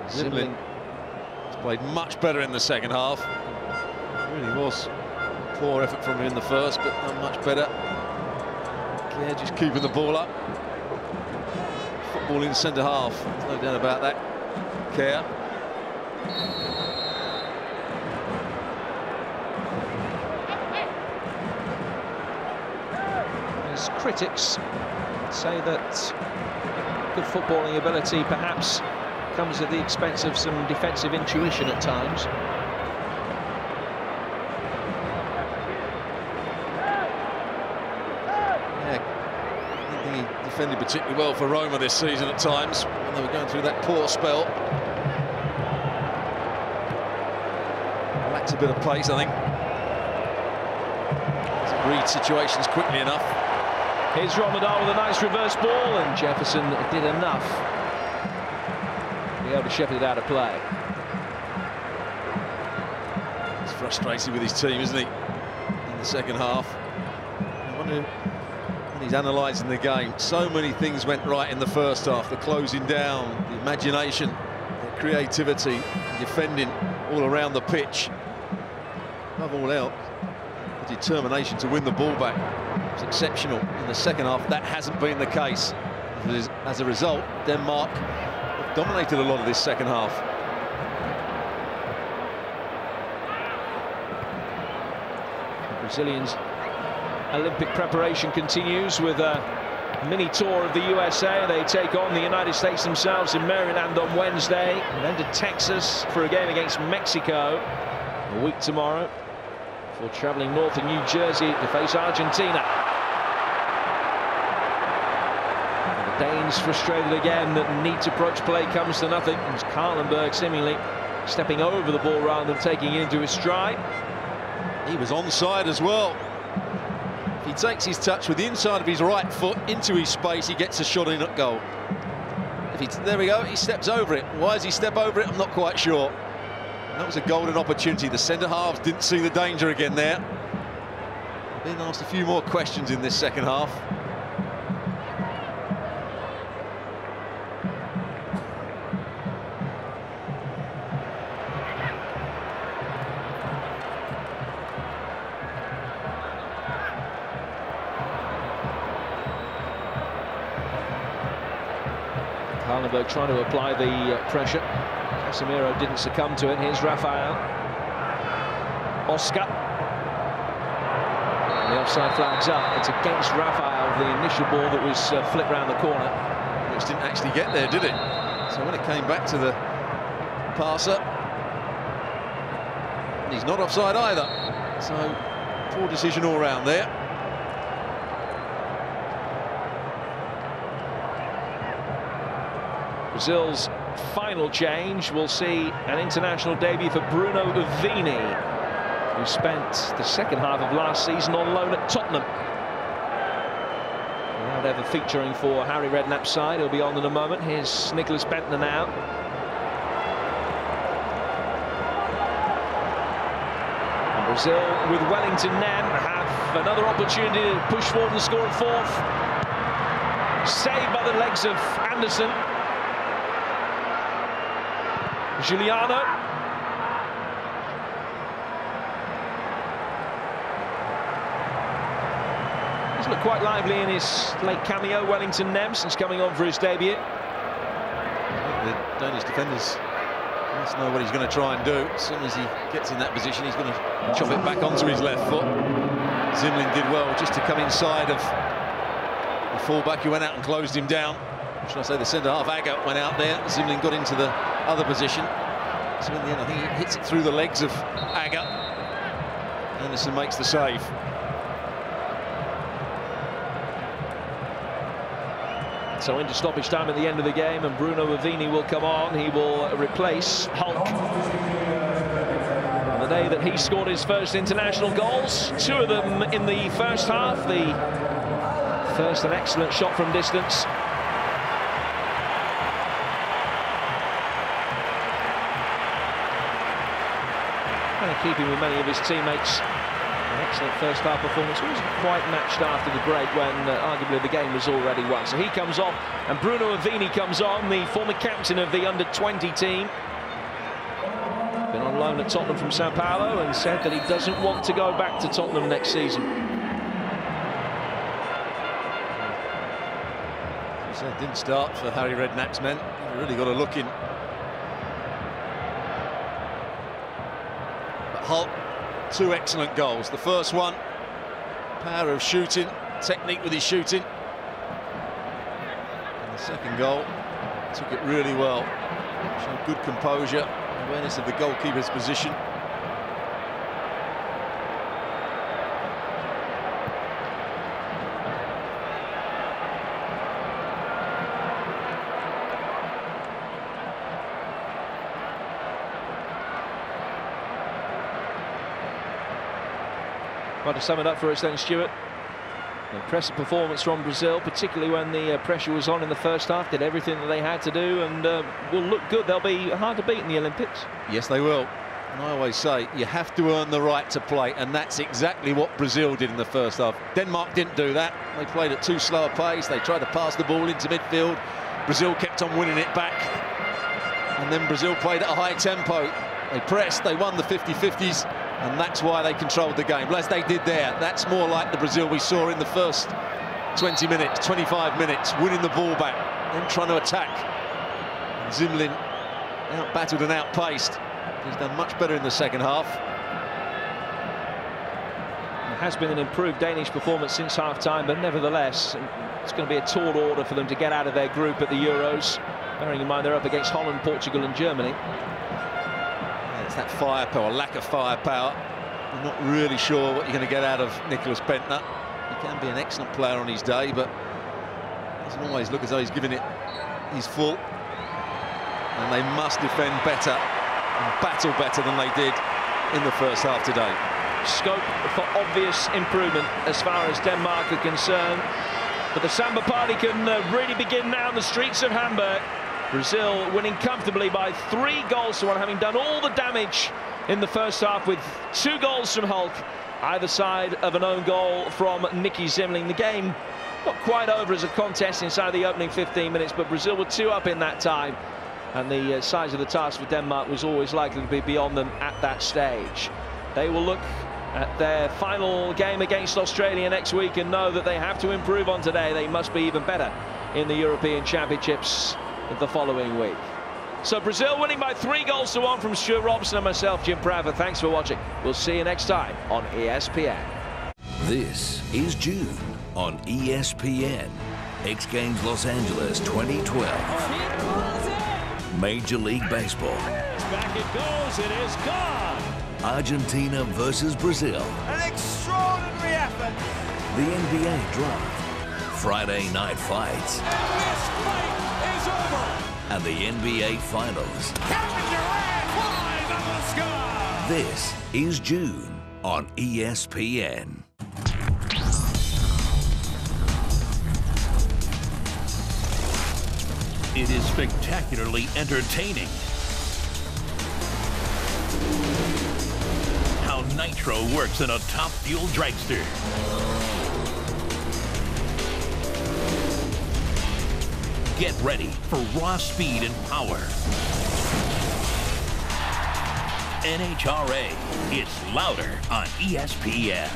Zimling has played much better in the second half. It really was poor effort from him in the first, but not much better. Yeah, just keeping the ball up. Football in centre half, there's no doubt about that. Kerr. As critics say that good footballing ability perhaps comes at the expense of some defensive intuition at times. Yeah, I think he defended particularly well for Roma this season at times when they were going through that poor spell. Lacks a bit of pace, I think. Doesn't read situations quickly enough. Here's Rommedahl with a nice reverse ball, and Jefferson did enough to be able to shepherd it out of play. He's frustrated with his team, isn't he, in the second half? I wonder when he's analysing the game. So many things went right in the first half. The closing down, the imagination, the creativity, the defending all around the pitch. Above all else, the determination to win the ball back was exceptional in the second half. That hasn't been the case. As a result, Denmark have dominated a lot of this second half. The Brazilians' Olympic preparation continues with a mini tour of the USA. They take on the United States themselves in Maryland on Wednesday, and then to Texas for a game against Mexico a week tomorrow, before traveling north to New Jersey to face Argentina. And the Danes frustrated again that Neat's approach play comes to nothing, as Karlenberg seemingly stepping over the ball rather than taking it into his stride. He was onside as well. If he takes his touch with the inside of his right foot into his space, he gets a shot in at goal. There we go, he steps over it. Why does he step over it? I'm not quite sure. That was a golden opportunity. The centre halves didn't see the danger again there. Being asked a few more questions in this second half. Karlenberg trying to apply the pressure. Casemiro didn't succumb to it. Here's Rafael. Oscar. And the offside flag's up. It's against Rafael, the initial ball that was flipped round the corner. Which didn't actually get there, did it? So when it came back to the passer, he's not offside either. So poor decision all round there. Brazil's final change will see an international debut for Bruno Uvini, who spent the second half of last season on loan at Tottenham. Without ever featuring for Harry Redknapp's side, he'll be on in a moment. Here's Nicholas Bendtner now. And Brazil, with Wellington Nem, have another opportunity to push forward and score a fourth. Saved by the legs of Anderson. Juliano. He's looked quite lively in his late cameo, Wellington Nem, since coming on for his debut. The Danish defenders must know what he's going to try and do. As soon as he gets in that position, he's going to chop it back onto his left foot. Zimlin did well just to come inside of the fullback who went out and closed him down. Should I say the centre-half, Agger, went out there. Zimlin got into the other position. So in the end, I think he hits it through the legs of Agger. Anderson makes the save. So into stoppage time at the end of the game, and Bruno Uvini will come on. He will replace Hulk. On the day that he scored his first international goals, 2 of them in the first half. The first, an excellent shot from distance. Kind of keeping with many of his teammates. An excellent first half performance. Wasn't quite matched after the break when arguably the game was already won. So he comes off, and Bruno Uvini comes on, the former captain of the under-20 team. Been on loan at Tottenham from Sao Paulo and said that he doesn't want to go back to Tottenham next season. As I said, didn't start for Harry Redknapp's men. He really got a look in. But Hulk, 2 excellent goals. The first one, power of shooting, technique with his shooting. And the second goal, took it really well. Showed good composure, awareness of the goalkeeper's position. But to sum it up for us then, Stuart, an impressive performance from Brazil, particularly when the pressure was on in the first half. Did everything that they had to do and will look good. They'll be hard to beat in the Olympics. Yes, they will. And I always say, you have to earn the right to play, and that's exactly what Brazil did in the first half. Denmark didn't do that. They played at too slow a pace. They tried to pass the ball into midfield. Brazil kept on winning it back. And then Brazil played at a high tempo. They pressed, they won the 50-50s. And that's why they controlled the game. As they did there, that's more like the Brazil we saw in the first 20 minutes, 25 minutes, winning the ball back, then trying to attack. And Zimlin, out-battled and out-paced. He's done much better in the second half. It has been an improved Danish performance since half-time, but nevertheless, it's going to be a tall order for them to get out of their group at the Euros, bearing in mind they're up against Holland, Portugal and Germany. It's that firepower, lack of firepower. I'm not really sure what you're going to get out of Nicholas Bendtner. He can be an excellent player on his day, but doesn't always look as though he's giving it his full. And they must defend better and battle better than they did in the first half today. Scope for obvious improvement as far as Denmark are concerned. But the Samba party can really begin now in the streets of Hamburg. Brazil winning comfortably by 3-1, having done all the damage in the first half with 2 goals from Hulk, either side of an own goal from Nicky Zimlin. The game not quite over as a contest inside the opening 15 minutes, but Brazil were 2 up in that time. And the size of the task for Denmark was always likely to be beyond them at that stage. They will look at their final game against Australia next week and know that they have to improve on today. They must be even better in the European Championships the following week. So Brazil winning by 3-1 from Stuart Robson and myself, Jim Prather. Thanks for watching. We'll see you next time on ESPN. This is June on ESPN. X Games Los Angeles 2012. Major League Baseball. Back it goes. It is gone. Argentina versus Brazil. An extraordinary effort. The NBA draft. Friday night fights. And this fight is over. And the NBA Finals. Kevin Durant flies out of the sky. This is June on ESPN. It is spectacularly entertaining. How nitro works in a top fuel dragster. Get ready for raw speed and power. NHRA, it's louder on ESPN.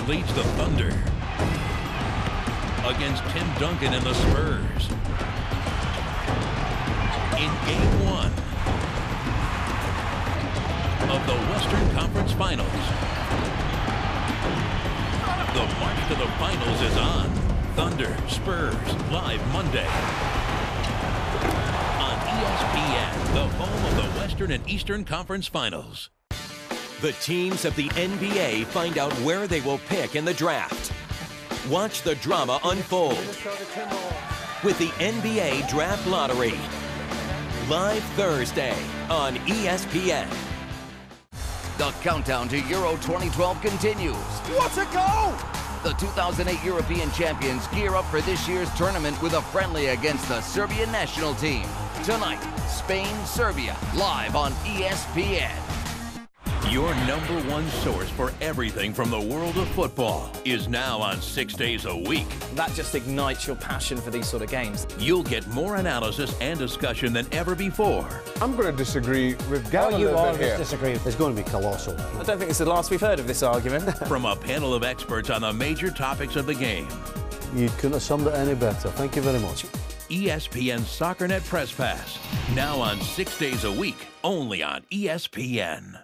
Leads the Thunder against Tim Duncan and the Spurs in Game 1 of the Western Conference Finals. The march to the finals is on. Thunder Spurs live Monday on ESPN, the home of the Western and Eastern Conference Finals. The teams of the NBA find out where they will pick in the draft. Watch the drama unfold with the NBA Draft Lottery. Live Thursday on ESPN. The countdown to Euro 2012 continues. What's a goal? The 2008 European champions gear up for this year's tournament with a friendly against the Serbian national team. Tonight, Spain-Serbia, live on ESPN. Your #1 source for everything from the world of football is now on 6 days a week. That just ignites your passion for these sort of games. You'll get more analysis and discussion than ever before. I'm going to disagree with Gavin. Oh, you always disagree. It's going to be colossal. I don't think it's the last we've heard of this argument. From a panel of experts on the major topics of the game. You couldn't have summed it any better. Thank you very much. ESPN SoccerNet Press Pass, now on 6 days a week, only on ESPN.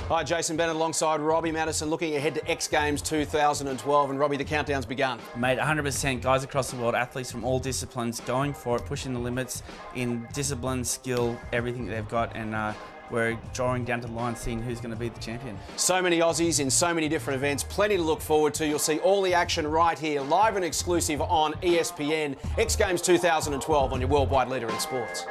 Hi, Jason Bennett alongside Robbie Madison, looking ahead to X Games 2012. And Robbie, the countdown's begun. Mate, 100%. Guys across the world, athletes from all disciplines, going for it, pushing the limits in discipline, skill, everything that they've got. And we're drawing down to the line, seeing who's going to be the champion. So many Aussies in so many different events. Plenty to look forward to. You'll see all the action right here, live and exclusive on ESPN. X Games 2012 on your worldwide leader in sports.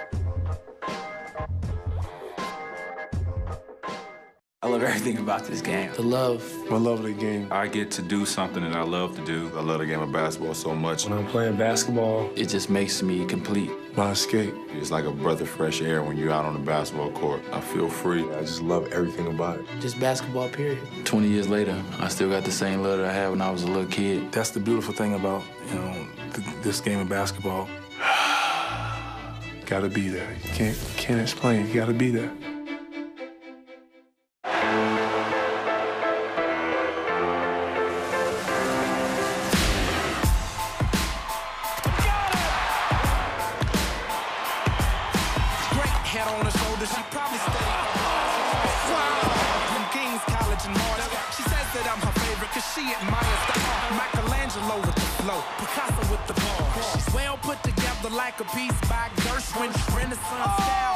I love everything about this game. The love. I love the game. I get to do something that I love to do. I love the game of basketball so much. When I'm playing basketball, it just makes me complete. My escape. It's like a breath of fresh air when you're out on the basketball court. I feel free. I just love everything about it. Just basketball, period. 20 years later, I still got the same love that I had when I was a little kid. That's the beautiful thing about, this game of basketball. Gotta be there. You can't explain. You gotta be there. She admires the art. Michelangelo with the flow, Picasso with the ball. She's well put together like a piece by Gershwin. Renaissance style.